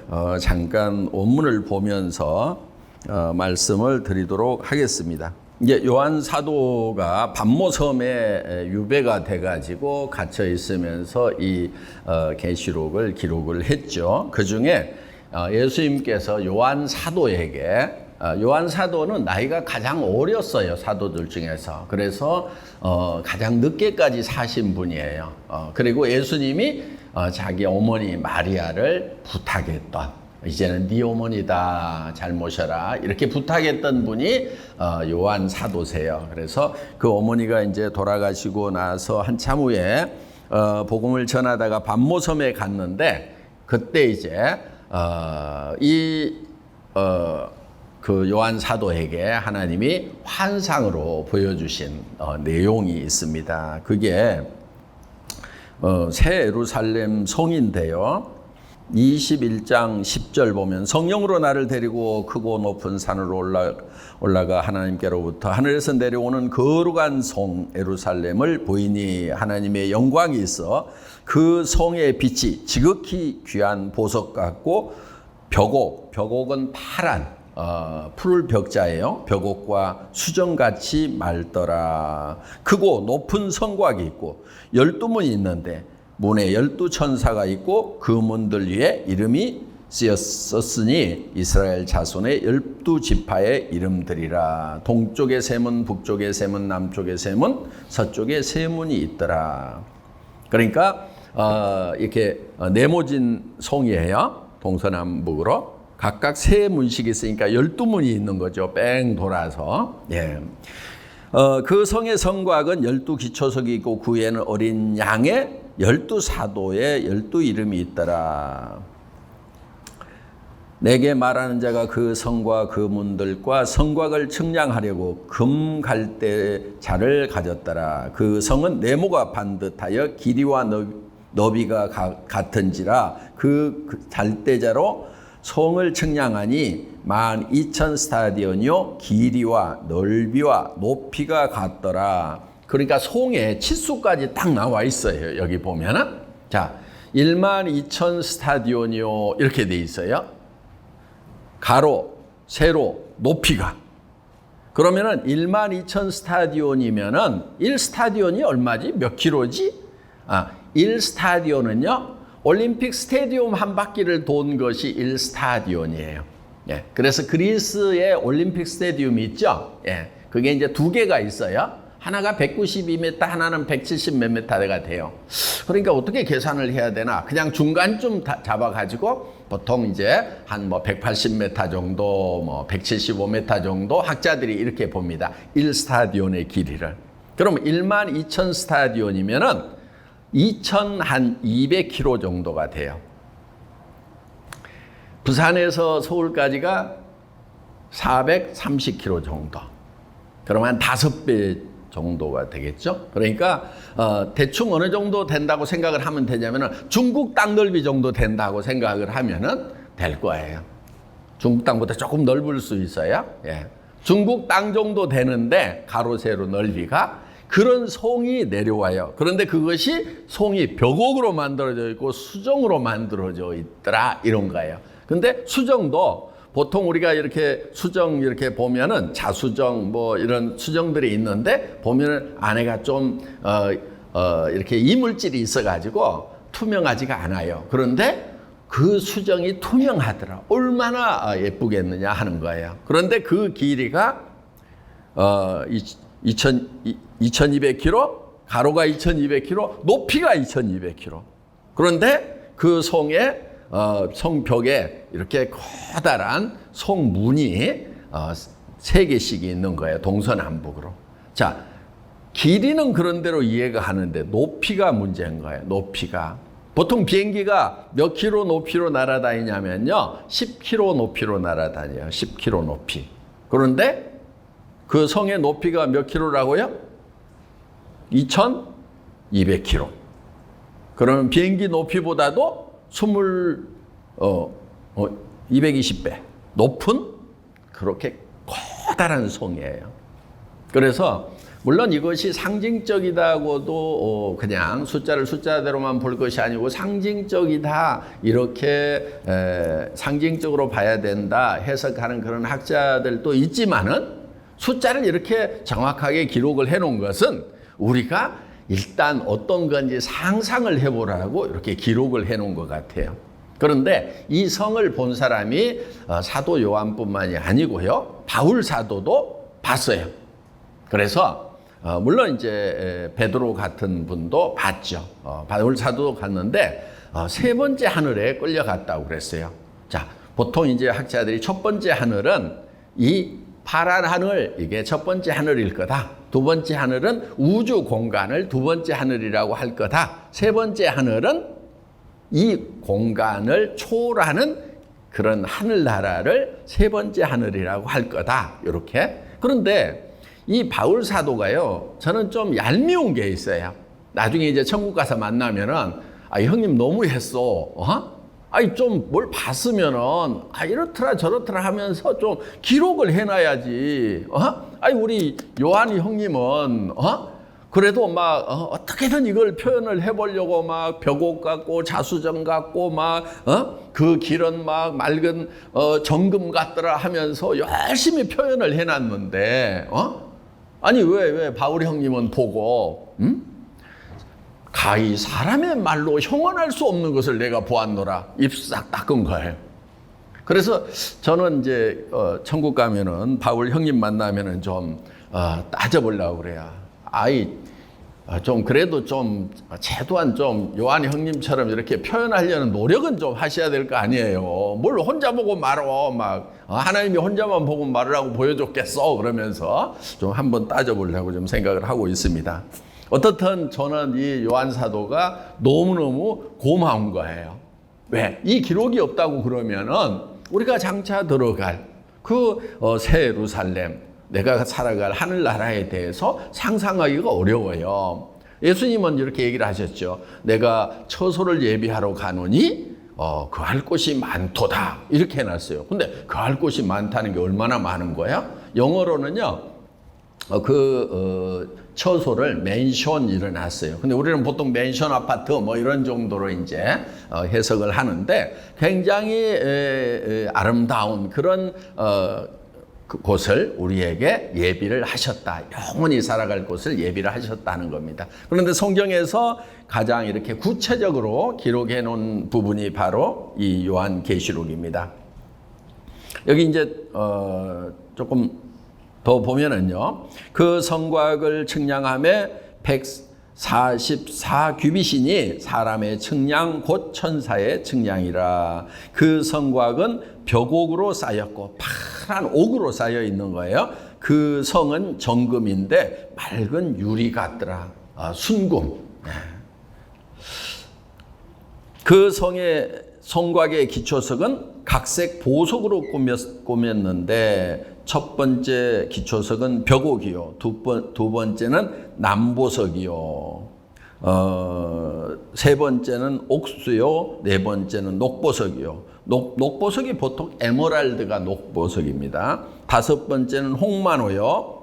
잠깐 원문을 보면서 말씀을 드리도록 하겠습니다. 이제 요한 사도가 반모섬에 유배가 돼가지고 갇혀 있으면서 이 계시록을 기록을 했죠. 그 중에 예수님께서 요한 사도에게 요한 사도는 나이가 가장 어렸어요, 사도들 중에서. 그래서 가장 늦게까지 사신 분이에요. 그리고 예수님이 자기 어머니 마리아를 부탁했던, 이제는 네 어머니다, 잘 모셔라, 이렇게 부탁했던 분이 요한 사도세요. 그래서 그 어머니가 이제 돌아가시고 나서 한참 후에 복음을 전하다가 반모섬에 갔는데, 그때 이제 그 요한 사도에게 하나님이 환상으로 보여주신 내용이 있습니다. 그게 새 예루살렘 성인데요. 21장 10절 보면 성령으로 나를 데리고 크고 높은 산으로 올라가 하나님께로부터 하늘에서 내려오는 거룩한 성 예루살렘을 보이니 하나님의 영광이 있어 그 성의 빛이 지극히 귀한 보석 같고 벽옥은 파란 푸를 벽자예요. 벽옥과 수정같이 맑더라. 크고 높은 성곽이 있고 12문이 있는데 문에 12천사가 있고 그 문들 위에 이름이 쓰였으니 이스라엘 자손의 12지파의 이름들이라. 동쪽에 세 문, 북쪽에 세 문, 남쪽에 세 문, 서쪽에 세 문이 있더라. 그러니까 이렇게 네모진 성이에요. 동서남북으로 각각 세 문씩이 있으니까 12문이 있는 거죠. 뺑 돌아서. 예. 그 성의 성곽은 12기초석이 있고 그 위에는 어린 양의 12사도의 12이름이 있더라. 내게 말하는 자가 그 성과 그 문들과 성곽을 측량하려고 금 갈대자를 가졌더라. 그 성은 네모가 반듯하여 길이와 너비가 같은지라 그 갈대자로 성을 측량하니 12,000 스타디온이요 길이와 넓이와 높이가 같더라. 그러니까 송의 치수까지 딱 나와 있어요. 여기 보면은 자 12,000 스타디온이요 이렇게 돼 있어요. 가로, 세로, 높이가. 그러면은 12,000 스타디온이면은 1스타디온이 얼마지? 몇 킬로지? 1스타디온은요. 올림픽 스테디움 한 바퀴를 돈 것이 1스타디온이에요. 예. 그래서 그리스의 올림픽 스테디움이 있죠. 예. 그게 이제 두 개가 있어요. 하나가 192m, 하나는 170 몇 m가 돼요. 그러니까 어떻게 계산을 해야 되나? 그냥 중간쯤 잡아가지고 보통 이제 한 180m 정도, 175m 정도 학자들이 이렇게 봅니다. 1스타디온의 길이를. 그럼 12,000 스타디온이면은 2,200km 정도가 돼요. 부산에서 서울까지가 430km 정도. 그러면 한 5배 정도가 되겠죠. 그러니까 대충 어느 정도 된다고 생각을 하면 되냐면은 중국 땅 넓이 정도 된다고 생각을 하면은 될 거예요. 중국 땅보다 조금 넓을 수 있어요. 예. 중국 땅 정도 되는데 가로 세로 넓이가 그런 송이 내려와요. 그런데 그것이 송이 벽옥으로 만들어져 있고 수정으로 만들어져 있더라 이런 거예요. 근데 수정도 보통 우리가 이렇게 수정 이렇게 보면은 자수정 뭐 이런 수정들이 있는데 보면은 안에가 좀 이렇게 이물질이 있어가지고 투명하지가 않아요. 그런데 그 수정이 투명하더라. 얼마나 예쁘겠느냐 하는 거예요. 그런데 그 길이가 2,200km, 가로가 2,200km, 높이가 2,200km. 그런데 그 성의 성벽에 이렇게 커다란 성문이 3개씩이 있는 거예요. 동서남북으로. 자, 길이는 그런 대로 이해가 하는데 높이가 문제인 거예요. 높이가. 보통 비행기가 몇 킬로 높이로 날아다니냐면요. 10km 높이로 날아다녀요. 10km 높이. 그런데 그 성의 높이가 몇 킬로라고요? 2,200km. 그러면 비행기 높이보다도 220배 높은 그렇게 커다란 성이에요. 그래서 물론 이것이 상징적이다고도 그냥 숫자를 숫자대로만 볼 것이 아니고 상징적이다 이렇게 상징적으로 봐야 된다 해석하는 그런 학자들도 있지만은 숫자를 이렇게 정확하게 기록을 해놓은 것은 우리가 일단 어떤 건지 상상을 해보라고 이렇게 기록을 해놓은 것 같아요. 그런데 이 성을 본 사람이 사도 요한뿐만이 아니고요, 바울 사도도 봤어요. 그래서 물론 이제 베드로 같은 분도 봤죠. 바울 사도도 갔는데 세 번째 하늘에 끌려갔다고 그랬어요. 자, 보통 이제 학자들이 첫 번째 하늘은 이 파란 하늘, 이게 첫 번째 하늘일 거다. 두 번째 하늘은 우주 공간을 두 번째 하늘이라고 할 거다. 세 번째 하늘은 이 공간을 초월하는 그런 하늘나라를 세 번째 하늘이라고 할 거다. 이렇게. 그런데 이 바울 사도가요, 저는 좀 얄미운 게 있어요. 나중에 이제 천국 가서 만나면은, 형님 너무했어. 아니, 좀 뭘 봤으면은, 이렇더라 저렇더라 하면서 좀 기록을 해놔야지. 아니, 우리 요한이 형님은, 그래도 막, 어떻게든 이걸 표현을 해보려고 막 벽옥 같고 자수정 같고 막, 그 길은 막 맑은, 정금 같더라 하면서 열심히 표현을 해놨는데, 아니, 왜 바울 형님은 보고, 가히 사람의 말로 형언할 수 없는 것을 내가 보았노라. 입 싹 닦은 거예요. 그래서 저는 이제 천국 가면은 바울 형님 만나면은 좀 따져보려고 그래요. 좀 그래도 좀 최소한 좀 요한 형님처럼 이렇게 표현하려는 노력은 좀 하셔야 될 거 아니에요. 뭘 혼자 보고 말어. 막 하나님이 혼자만 보고 말으라고 보여줬겠어. 그러면서 좀 한번 따져보려고 좀 생각을 하고 있습니다. 어떻든 저는 이 요한 사도가 너무너무 고마운 거예요. 왜? 이 기록이 없다고 그러면은 우리가 장차 들어갈 그 새 예루살렘, 내가 살아갈 하늘나라에 대해서 상상하기가 어려워요. 예수님은 이렇게 얘기를 하셨죠. 내가 처소를 예비하러 가노니 그할 곳이 많도다. 이렇게 해놨어요. 근데 그할 곳이 많다는 게 얼마나 많은 거야? 영어로는요, 처소를 맨션 일어났어요. 근데 우리는 보통 맨션 아파트 뭐 이런 정도로 이제 해석을 하는데 굉장히 아름다운 그런 그 곳을 우리에게 예비를 하셨다. 영원히 살아갈 곳을 예비를 하셨다는 겁니다. 그런데 성경에서 가장 이렇게 구체적으로 기록해 놓은 부분이 바로 이 요한계시록입니다. 여기 이제 조금 더 보면은요, 그 성곽을 측량함에 144규빗이니 사람의 측량 곧 천사의 측량이라. 그 성곽은 벽옥으로 쌓였고 파란 옥으로 쌓여 있는 거예요. 그 성은 정금인데 맑은 유리 같더라. 순금. 그 성곽의 기초석은 각색 보석으로 꾸몄는데 첫 번째 기초석은 벽옥이요, 두 번째는 남보석이요, 세 번째는 옥수요, 네 번째는 녹보석이요. 녹보석이 보통 에메랄드가 녹보석입니다. 다섯 번째는 홍마노요,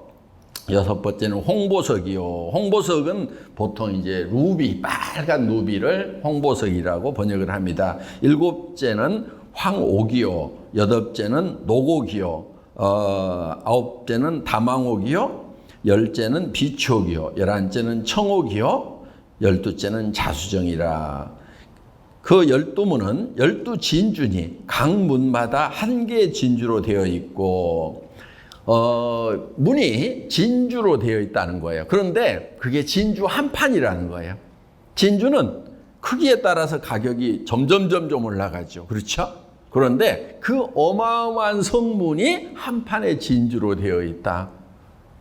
여섯 번째는 홍보석이요. 홍보석은 보통 이제 루비, 빨간 루비를 홍보석이라고 번역을 합니다. 일곱째는 황옥이요, 여덟째는 녹옥이요, 아홉째는 다망옥이요, 열째는 비촉이요, 열한째는 청옥이요, 열두째는 자수정이라. 그 12문은 12진주니 각 문마다 한 개의 진주로 되어 있고 문이 진주로 되어 있다는 거예요. 그런데 그게 진주 한 판이라는 거예요. 진주는 크기에 따라서 가격이 점점 올라가죠. 그렇죠? 그런데 그 어마어마한 성문이 한 판의 진주로 되어 있다.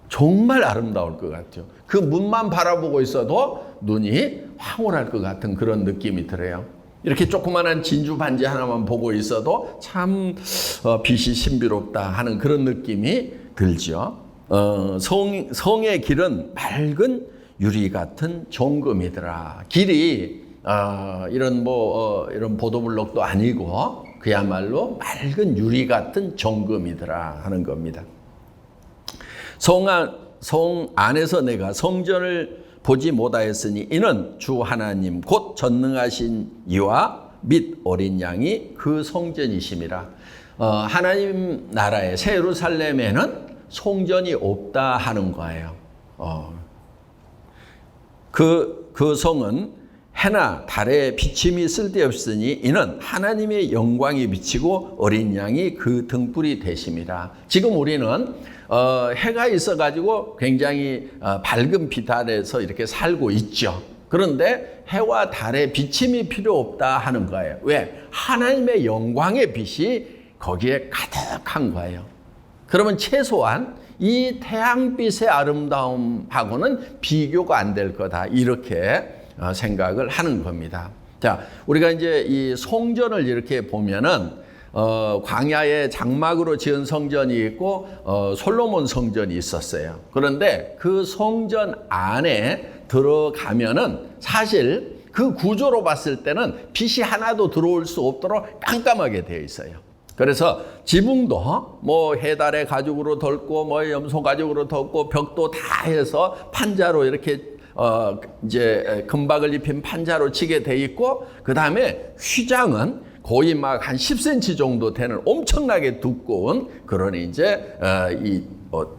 정말 아름다울 것 같아요. 그 문만 바라보고 있어도 눈이 황홀할 것 같은 그런 느낌이 들어요. 이렇게 조그마한 진주 반지 하나만 보고 있어도 참 빛이 신비롭다 하는 그런 느낌이 들죠. 성의 길은 맑은 유리 같은 종금이더라. 길이 이런 보도블록도 아니고 그야말로 맑은 유리 같은 종금이더라 하는 겁니다. 성 안에서 내가 성전을 보지 못하였으니 이는 주 하나님 곧 전능하신 이와 및 어린 양이 그 성전이심이라. 하나님 나라의 새 예루살렘에는 성전이 없다 하는 거예요. 그 성은 해나 달의 비침이 쓸데없으니 이는 하나님의 영광이 비치고 어린 양이 그 등불이 되심이라. 지금 우리는 해가 있어가지고 굉장히 밝은 빛 아래서 이렇게 살고 있죠. 그런데 해와 달의 비침이 필요 없다 하는 거예요. 왜? 하나님의 영광의 빛이 거기에 가득한 거예요. 그러면 최소한 이 태양빛의 아름다움하고는 비교가 안 될 거다. 이렇게 생각을 하는 겁니다. 자, 우리가 이제 이 성전을 이렇게 보면은 광야에 장막으로 지은 성전이 있고 솔로몬 성전이 있었어요. 그런데 그 성전 안에 들어가면은 사실 그 구조로 봤을 때는 빛이 하나도 들어올 수 없도록 깜깜하게 되어 있어요. 그래서 지붕도 뭐 해달의 가죽으로 덮고 뭐 염소 가죽으로 덮고 벽도 다 해서 판자로 이렇게 이제 금박을 입힌 판자로 치게 돼 있고, 그 다음에 휘장은 거의 막 한 10cm 정도 되는 엄청나게 두꺼운 그런 이제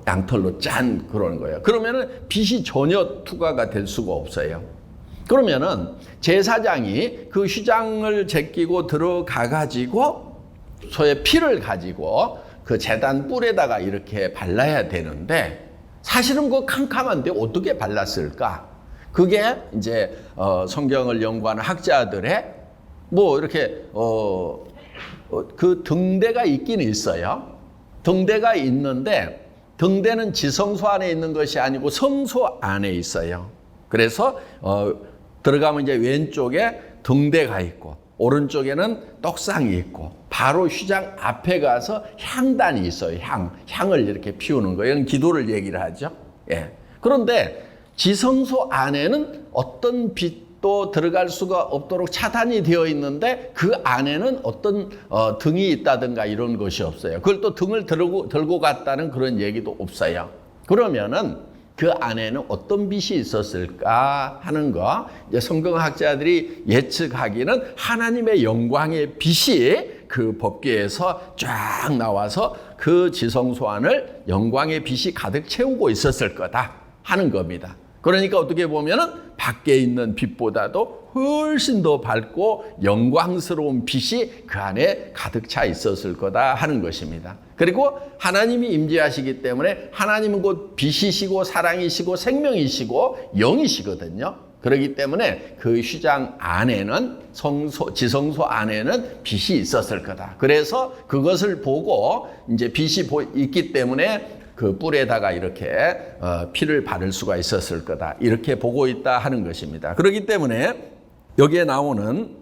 양털로 짠 그런 거예요. 그러면은 빛이 전혀 투과가 될 수가 없어요. 그러면은 제사장이 그 휘장을 제끼고 들어가 가지고 소의 피를 가지고 그 제단 뿔에다가 이렇게 발라야 되는데, 사실은 그 캄캄한데 어떻게 발랐을까? 그게 이제 성경을 연구하는 학자들의 뭐 이렇게 그 등대가 있긴 있어요. 등대가 있는데 등대는 지성소 안에 있는 것이 아니고 성소 안에 있어요. 그래서 들어가면 이제 왼쪽에 등대가 있고 오른쪽에는 떡상이 있고 바로 휘장 앞에 가서 향단이 있어요. 향을 이렇게 피우는 거예요. 이건 기도를 얘기를 하죠. 예. 그런데 지성소 안에는 어떤 빛도 들어갈 수가 없도록 차단이 되어 있는데 그 안에는 어떤 등이 있다든가 이런 것이 없어요. 그걸 또 등을 들고 갔다는 그런 얘기도 없어요. 그러면은 그 안에는 어떤 빛이 있었을까 하는 거, 이제 성경학자들이 예측하기는 하나님의 영광의 빛이 그 법궤에서 쫙 나와서 그 지성소 안을 영광의 빛이 가득 채우고 있었을 거다 하는 겁니다. 그러니까 어떻게 보면은 밖에 있는 빛보다도 훨씬 더 밝고 영광스러운 빛이 그 안에 가득 차 있었을 거다 하는 것입니다. 그리고 하나님이 임재하시기 때문에 하나님은 곧 빛이시고 사랑이시고 생명이시고 영이시거든요. 그렇기 때문에 그 휘장 안에는 지성소 안에는 빛이 있었을 거다. 그래서 그것을 보고 이제 빛이 있기 때문에 그 뿔에다가 이렇게 피를 바를 수가 있었을 거다. 이렇게 보고 있다 하는 것입니다. 그렇기 때문에 여기에 나오는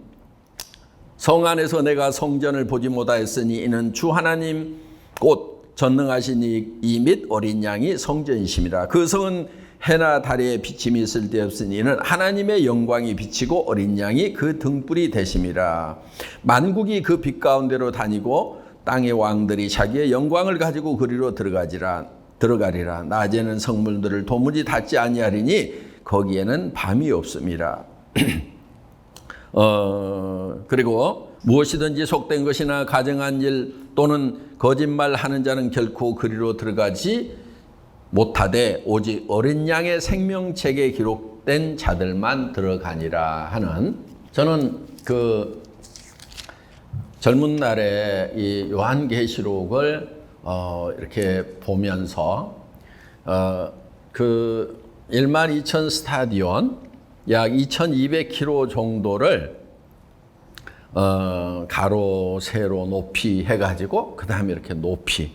성 안에서 내가 성전을 보지 못하였으니 이는 주 하나님 곧 전능하신 이 및 어린 양이 성전이심이라. 그 성은 해나 달에 비침이 쓸데없으니 이는 하나님의 영광이 비치고 어린 양이 그 등불이 되심이라. 만국이 그 빛 가운데로 다니고 땅의 왕들이 자기의 영광을 가지고 그리로 들어가리라. 낮에는 성물들을 도무지 닫지 아니하리니 거기에는 밤이 없음이라. 그리고 무엇이든지 속된 것이나 가정한 일 또는 거짓말하는 자는 결코 그리로 들어가지 못하되 오직 어린 양의 생명책에 기록된 자들만 들어가니라 하는, 저는 그 젊은 날에 이 요한계시록을 이렇게 보면서 그 12,000 스타디온 약 2,200km 정도를 가로 세로 높이 해가지고 그 다음에 이렇게 높이.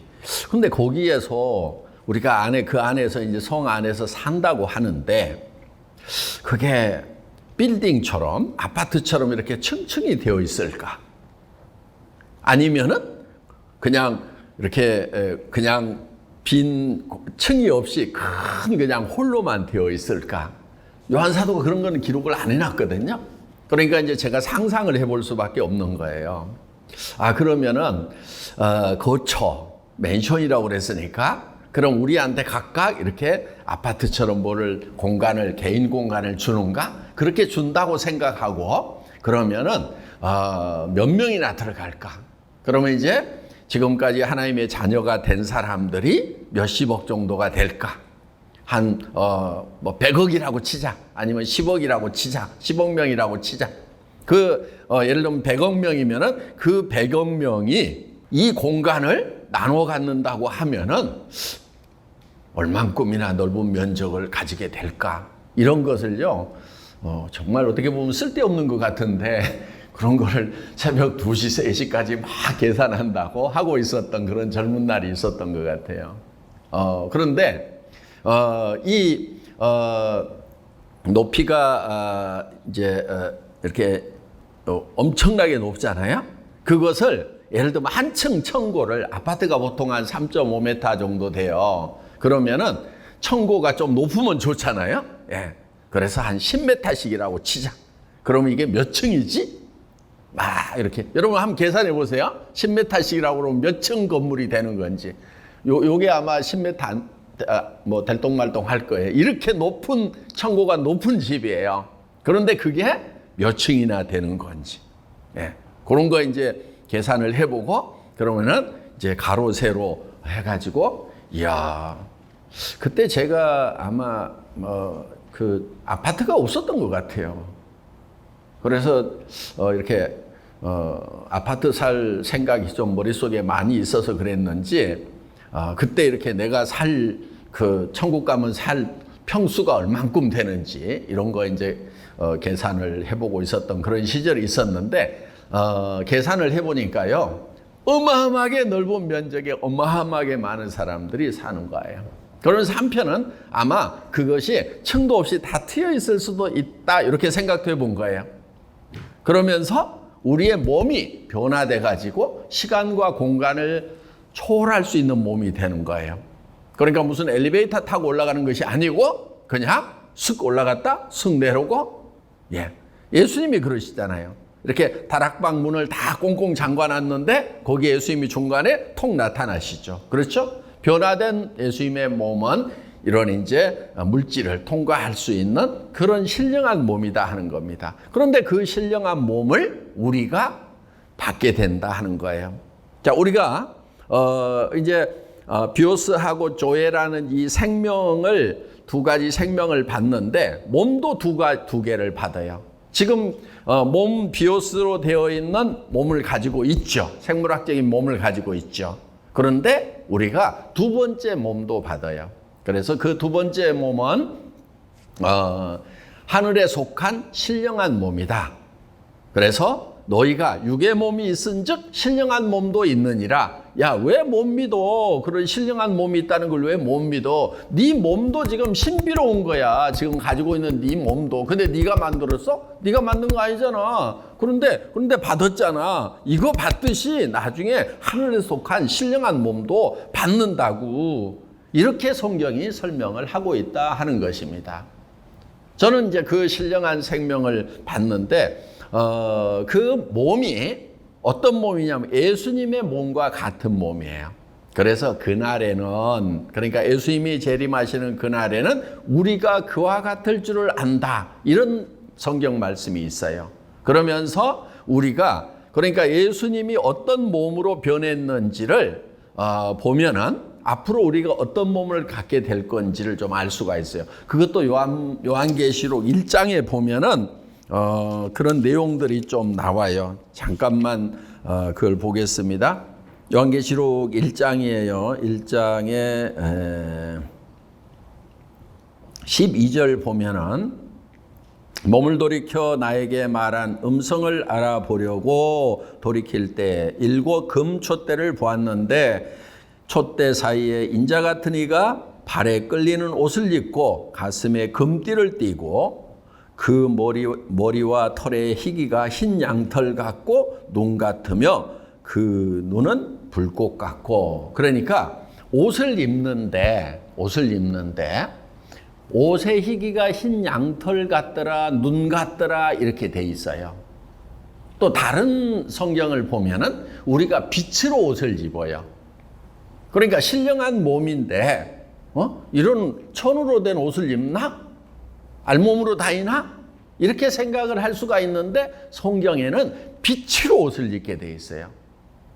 근데 거기에서 우리가 그 안에서 이제 성 안에서 산다고 하는데 그게 빌딩처럼 아파트처럼 이렇게 층층이 되어 있을까? 아니면은 그냥 이렇게 그냥 빈 층이 없이 큰 그냥 홀로만 되어 있을까? 요한 사도가 그런 거는 기록을 안 해놨거든요. 그러니까 이제 제가 상상을 해볼 수밖에 없는 거예요. 그러면은 거처 맨션이라고 그랬으니까 그럼 우리한테 각각 이렇게 아파트처럼 뭐를 공간을, 개인 공간을 주는가? 그렇게 준다고 생각하고, 그러면은 몇 명이나 들어갈까? 그러면 이제 지금까지 하나님의 자녀가 된 사람들이 몇십억 정도가 될까? 한 100억이라고 치자. 아니면 10억이라고 치자. 10억 명이라고 치자. 예를 들면 100억 명이면은 그 100억 명이 이 공간을 나눠 갖는다고 하면은 얼만큼이나 넓은 면적을 가지게 될까? 이런 것을요, 정말 어떻게 보면 쓸데없는 것 같은데, 그런 걸 새벽 2시, 3시까지 막 계산한다고 하고 있었던 그런 젊은 날이 있었던 것 같아요. 그런데, 높이가, 이렇게 엄청나게 높잖아요? 그것을 예를 들면 한 층 청고를, 아파트가 보통 한 3.5m 정도 돼요. 그러면은 청고가 좀 높으면 좋잖아요? 예. 그래서 한 10m씩이라고 치자. 그러면 이게 몇 층이지? 이렇게. 여러분 한번 계산해 보세요. 10m씩이라고 그러면 몇 층 건물이 되는 건지. 요게 아마 10m 될똥말똥 할 거예요. 이렇게 높은, 청고가 높은 집이에요. 그런데 그게 몇 층이나 되는 건지. 예. 그런 거 이제 계산을 해보고, 그러면은 이제 가로, 세로 해가지고, 이야, 그때 제가 아마, 아파트가 없었던 것 같아요. 그래서, 이렇게, 아파트 살 생각이 좀 머릿속에 많이 있어서 그랬는지, 그때 이렇게 내가 천국 가면 살 평수가 얼만큼 되는지, 이런 거 이제, 계산을 해보고 있었던 그런 시절이 있었는데, 계산을 해보니까요, 어마어마하게 넓은 면적에 어마어마하게 많은 사람들이 사는 거예요. 그러면서 한편은 아마 그것이 층도 없이 다 트여 있을 수도 있다, 이렇게 생각해 본 거예요. 그러면서 우리의 몸이 변화돼 가지고 시간과 공간을 초월할 수 있는 몸이 되는 거예요. 그러니까 무슨 엘리베이터 타고 올라가는 것이 아니고 그냥 슥 올라갔다 슥 내려오고, 예수님이 그러시잖아요. 이렇게 다락방 문을 다 꽁꽁 잠궈놨는데 거기에 예수님이 중간에 톡 나타나시죠. 그렇죠? 변화된 예수님의 몸은 이런 이제 물질을 통과할 수 있는 그런 신령한 몸이다 하는 겁니다. 그런데 그 신령한 몸을 우리가 받게 된다 하는 거예요. 자, 우리가 비오스하고 조에라는 이 생명을, 두 가지 생명을 받는데 몸도 두 개를 받아요. 지금 몸 비오스로 되어 있는 몸을 가지고 있죠. 생물학적인 몸을 가지고 있죠. 그런데 우리가 두 번째 몸도 받아요. 그래서 그 두 번째 몸은 하늘에 속한 신령한 몸이다. 그래서 너희가 육의 몸이 있은즉 신령한 몸도 있느니라. 야, 왜 못 믿어? 그런 신령한 몸이 있다는 걸 왜 못 믿어? 네 몸도 지금 신비로운 거야. 지금 가지고 있는 네 몸도. 근데 네가 만들었어? 네가 만든 거 아니잖아. 그런데 받았잖아. 이거 받듯이 나중에 하늘에 속한 신령한 몸도 받는다고. 이렇게 성경이 설명을 하고 있다 하는 것입니다. 저는 이제 그 신령한 생명을 받는데, 그 몸이 어떤 몸이냐면 예수님의 몸과 같은 몸이에요. 그래서 그날에는, 그러니까 예수님이 재림하시는 그날에는 우리가 그와 같을 줄을 안다, 이런 성경 말씀이 있어요. 그러면서 우리가, 그러니까 예수님이 어떤 몸으로 변했는지를 보면은 앞으로 우리가 어떤 몸을 갖게 될 건지를 좀 알 수가 있어요. 그것도 요한계시록 1장에 보면은 그런 내용들이 좀 나와요. 잠깐만 그걸 보겠습니다. 요한계시록 1장이에요. 1장에 12절 보면은 몸을 돌이켜 나에게 말한 음성을 알아보려고 돌이킬 때 7 금촛대를 보았는데 촛대 사이에 인자 같은 이가 발에 끌리는 옷을 입고 가슴에 금띠를 띠고 그 머리와 털의 희기가 흰 양털 같고 눈 같으며 그 눈은 불꽃 같고. 그러니까 옷을 입는데 옷의 희기가 흰 양털 같더라, 눈 같더라, 이렇게 돼 있어요. 또 다른 성경을 보면은 우리가 빛으로 옷을 입어요. 그러니까 신령한 몸인데 이런 천으로 된 옷을 입나? 알몸으로 다니나? 이렇게 생각을 할 수가 있는데 성경에는 빛으로 옷을 입게 돼 있어요.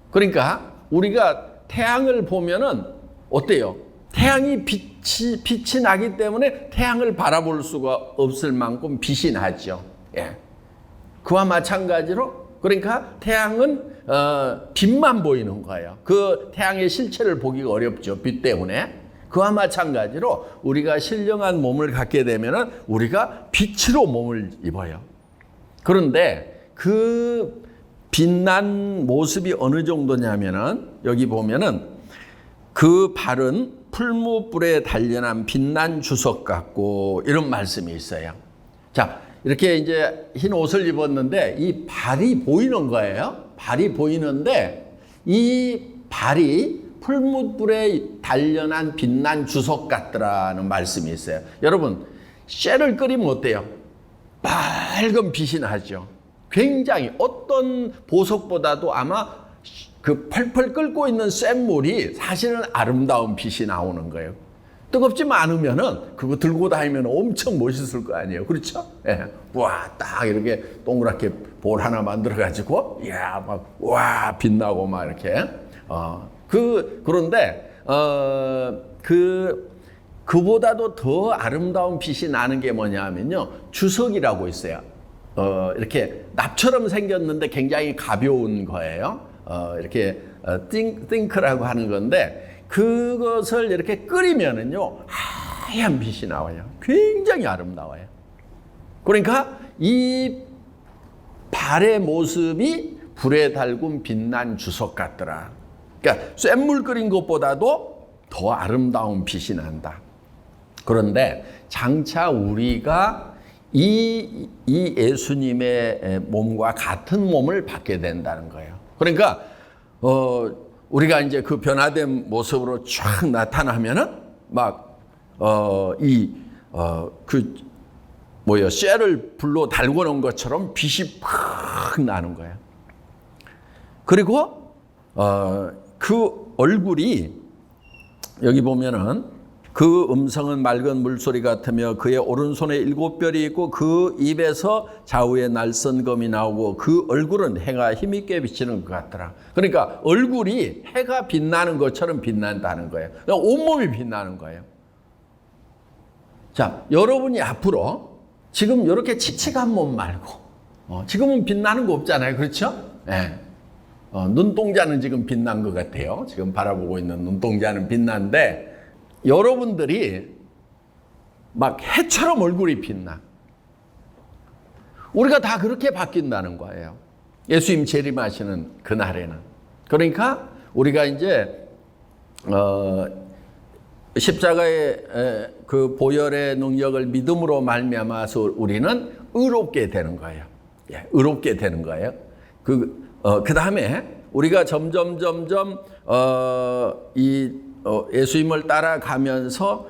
그러니까 우리가 태양을 보면은 어때요? 태양이 빛이 나기 때문에 태양을 바라볼 수가 없을 만큼 빛이 나죠. 예. 그와 마찬가지로 그러니까 태양은 빛만 보이는 거예요. 그 태양의 실체를 보기가 어렵죠. 빛 때문에. 그와 마찬가지로 우리가 신령한 몸을 갖게 되면은 우리가 빛으로 몸을 입어요. 그런데 그 빛난 모습이 어느 정도냐면은 여기 보면은 그 발은 풀무불에 단련한 빛난 주석 같고 이런 말씀이 있어요. 자, 이렇게 이제 흰 옷을 입었는데 이 발이 보이는 거예요. 발이 보이는데 이 발이 풀무불에 단련한 빛난 주석 같더라는 말씀이 있어요. 여러분, 쇠를 끓이면 어때요? 밝은 빛이 나죠. 굉장히 어떤 보석보다도 아마 그 펄펄 끓고 있는 쇠물이 사실은 아름다운 빛이 나오는 거예요. 뜨겁지만 않으면은 그거 들고 다니면 엄청 멋있을 거 아니에요. 그렇죠? 예. 와, 딱 이렇게 동그랗게 볼 하나 만들어가지고, 이야, 막, 와, 빛나고 막 이렇게. 그런데, 그보다도 더 아름다운 빛이 나는 게 뭐냐면요. 주석이라고 있어요. 이렇게 납처럼 생겼는데 굉장히 가벼운 거예요. 이렇게, 띵크라고 하는 건데, 그것을 이렇게 끓이면은요, 하얀 빛이 나와요. 굉장히 아름다워요. 그러니까 이 발의 모습이 불에 달군 빛난 주석 같더라. 그러니까 쇳물 끓인 것보다도 더 아름다운 빛이 난다. 그런데 장차 우리가 이 예수님의 몸과 같은 몸을 받게 된다는 거예요. 그러니까 우리가 이제 그 변화된 모습으로 쫙 나타나면은 쇠를 불로 달궈 놓은 것처럼 빛이 팍 나는 거예요. 그리고 그 얼굴이 여기 보면은 그 음성은 맑은 물소리 같으며 그의 오른손에 7별이 있고 그 입에서 좌우에 날선검이 나오고 그 얼굴은 해가 힘있게 비치는 것 같더라. 그러니까 얼굴이 해가 빛나는 것처럼 빛난다는 거예요. 온몸이 빛나는 거예요. 자, 여러분이 앞으로 지금 이렇게 칙칙한 몸 말고 지금은 빛나는 거 없잖아요. 그렇죠? 네. 눈동자는 지금 빛난 것 같아요. 지금 바라보고 있는 눈동자는 빛난데 여러분들이 막 해처럼 얼굴이 빛나. 우리가 다 그렇게 바뀐다는 거예요. 예수님 재림하시는 그날에는. 그러니까 우리가 이제 십자가의 그 보혈의 능력을 믿음으로 말미암아서 우리는 의롭게 되는 거예요. 예, 의롭게 되는 거예요. 그 다음에 우리가 점점 예수님을 따라가면서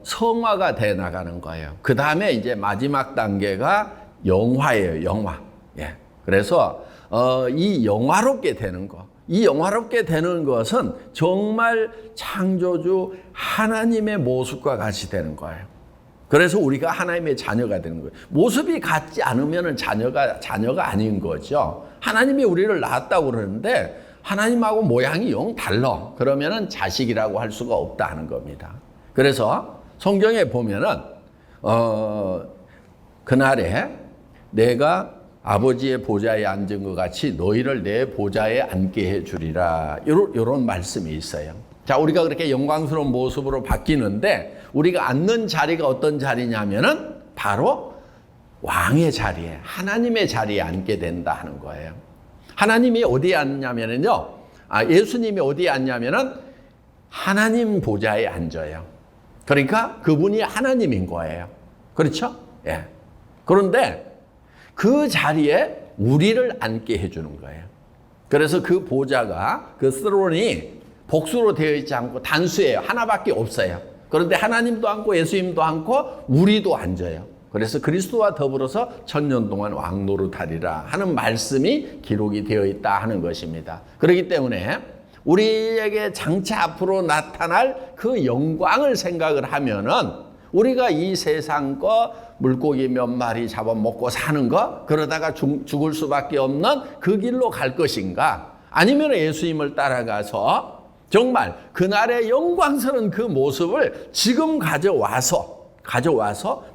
성화가 돼 나가는 거예요. 그 다음에 이제 마지막 단계가 영화예요. 영화. 예. 그래서 이 영화롭게 되는 거. 이 영화롭게 되는 것은 정말 창조주 하나님의 모습과 같이 되는 거예요. 그래서 우리가 하나님의 자녀가 되는 거예요. 모습이 같지 않으면 자녀가 아닌 거죠. 하나님이 우리를 낳았다고 그러는데 하나님하고 모양이 영 달라. 그러면은 자식이라고 할 수가 없다 하는 겁니다. 그래서 성경에 보면은 그날에 내가 아버지의 보좌에 앉은 것 같이 너희를 내 보좌에 앉게 해 주리라. 이런 말씀이 있어요. 자, 우리가 그렇게 영광스러운 모습으로 바뀌는데 우리가 앉는 자리가 어떤 자리냐면은 바로 왕의 자리에, 하나님의 자리에 앉게 된다 하는 거예요. 하나님이 어디에 앉냐면은요, 예수님이 어디에 앉냐면은 하나님 보좌에 앉아요. 그러니까 그분이 하나님인 거예요. 그렇죠? 예. 그런데 그 자리에 우리를 앉게 해주는 거예요. 그래서 그 보좌가, 그 스론이 복수로 되어 있지 않고 단수예요. 하나밖에 없어요. 그런데 하나님도 앉고 예수님도 앉고 우리도 앉아요. 그래서 그리스도와 더불어서 1000년 동안 왕노릇하리라 하는 말씀이 기록이 되어 있다 하는 것입니다. 그렇기 때문에 우리에게 장차 앞으로 나타날 그 영광을 생각을 하면은 우리가 이 세상 거 물고기 몇 마리 잡아먹고 사는 거 그러다가 죽을 수밖에 없는 그 길로 갈 것인가? 아니면 예수님을 따라가서 정말 그날의 영광스러운 그 모습을 지금 가져와서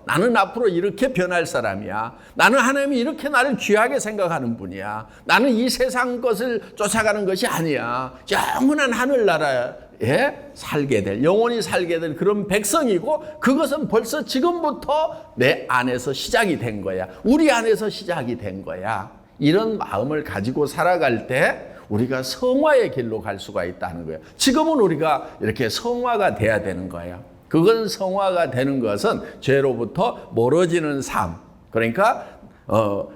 나는 앞으로 이렇게 변할 사람이야. 나는 하나님이 이렇게 나를 귀하게 생각하는 분이야. 나는 이 세상 것을 쫓아가는 것이 아니야. 영원한 하늘나라에 살게 될, 영원히 살게 될 그런 백성이고 그것은 벌써 지금부터 내 안에서 시작이 된 거야. 우리 안에서 시작이 된 거야. 이런 마음을 가지고 살아갈 때 우리가 성화의 길로 갈 수가 있다는 거예요. 지금은 우리가 이렇게 성화가 돼야 되는 거예요. 그건 성화가 되는 것은 죄로부터 멀어지는 삶. 그러니까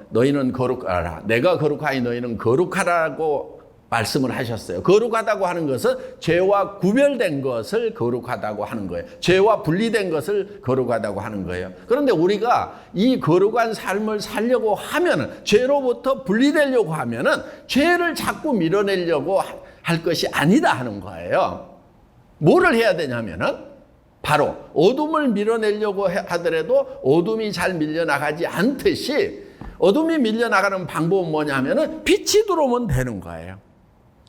너희는 거룩하라. 내가 거룩하니 너희는 거룩하라고 말씀을 하셨어요. 거룩하다고 하는 것은 죄와 구별된 것을 거룩하다고 하는 거예요. 죄와 분리된 것을 거룩하다고 하는 거예요. 그런데 우리가 이 거룩한 삶을 살려고 하면은, 죄로부터 분리되려고 하면은 죄를 자꾸 밀어내려고 할 것이 아니다 하는 거예요. 뭐를 해야 되냐면은 바로 어둠을 밀어내려고 하더라도 어둠이 잘 밀려나가지 않듯이, 어둠이 밀려나가는 방법은 뭐냐면은 빛이 들어오면 되는 거예요.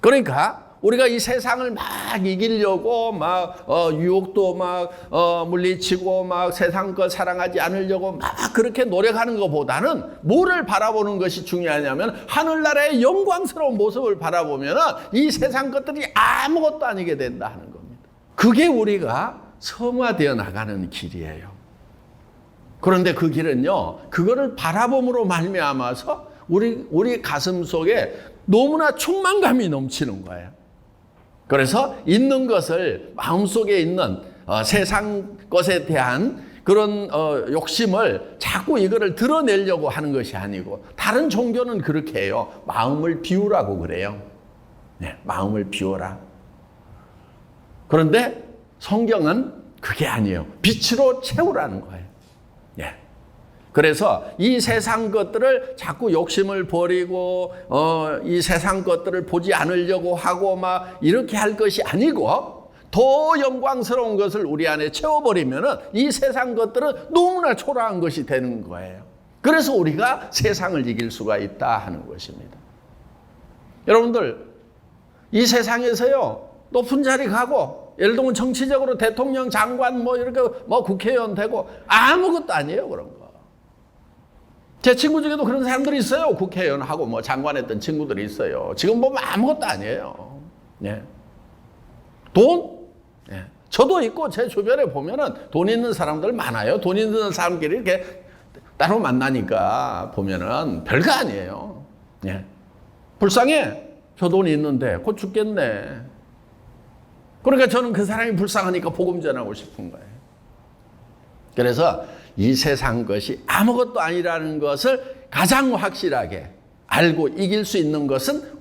그러니까 우리가 이 세상을 막 이기려고 막 유혹도 막 물리치고 막 세상 것 사랑하지 않으려고 막 그렇게 노력하는 것보다는 뭐를 바라보는 것이 중요하냐면 하늘나라의 영광스러운 모습을 바라보면 이 세상 것들이 아무것도 아니게 된다 하는 겁니다. 그게 우리가 성화되어 나가는 길이에요. 그런데 그 길은요, 그거를 바라봄으로 말미암아서 우리 가슴 속에 너무나 충만감이 넘치는 거예요. 그래서 있는 것을, 마음속에 있는 세상 것에 대한 그런 욕심을 자꾸 이거를 드러내려고 하는 것이 아니고, 다른 종교는 그렇게 해요. 마음을 비우라고 그래요. 네, 마음을 비워라. 그런데 성경은 그게 아니에요. 빛으로 채우라는 거예요. 예. 그래서 이 세상 것들을 자꾸 욕심을 버리고 이 세상 것들을 보지 않으려고 하고 막 이렇게 할 것이 아니고, 더 영광스러운 것을 우리 안에 채워버리면은 이 세상 것들은 너무나 초라한 것이 되는 거예요. 그래서 우리가 세상을 이길 수가 있다 하는 것입니다. 여러분들, 이 세상에서요, 높은 자리 가고, 예를 들면 정치적으로 대통령, 장관, 뭐 이렇게 뭐 국회의원 되고 아무것도 아니에요, 그런 거. 제 친구 중에도 그런 사람들이 있어요. 국회의원하고 뭐 장관했던 친구들이 있어요. 지금 보면 아무것도 아니에요. 예. 돈? 예. 저도 있고 제 주변에 보면은 돈 있는 사람들 많아요. 돈 있는 사람끼리 이렇게 따로 만나니까 보면은 별거 아니에요. 예. 불쌍해. 저 돈 있는데 곧 죽겠네. 그러니까 저는 그 사람이 불쌍하니까 복음 전하고 싶은 거예요. 그래서 이 세상 것이 아무것도 아니라는 것을 가장 확실하게 알고 이길 수 있는 것은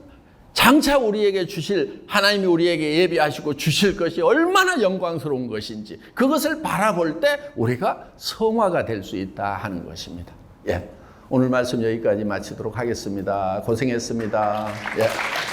장차 우리에게 주실, 하나님이 우리에게 예비하시고 주실 것이 얼마나 영광스러운 것인지, 그것을 바라볼 때 우리가 성화가 될 수 있다 하는 것입니다. 예. 오늘 말씀 여기까지 마치도록 하겠습니다. 고생했습니다. 예.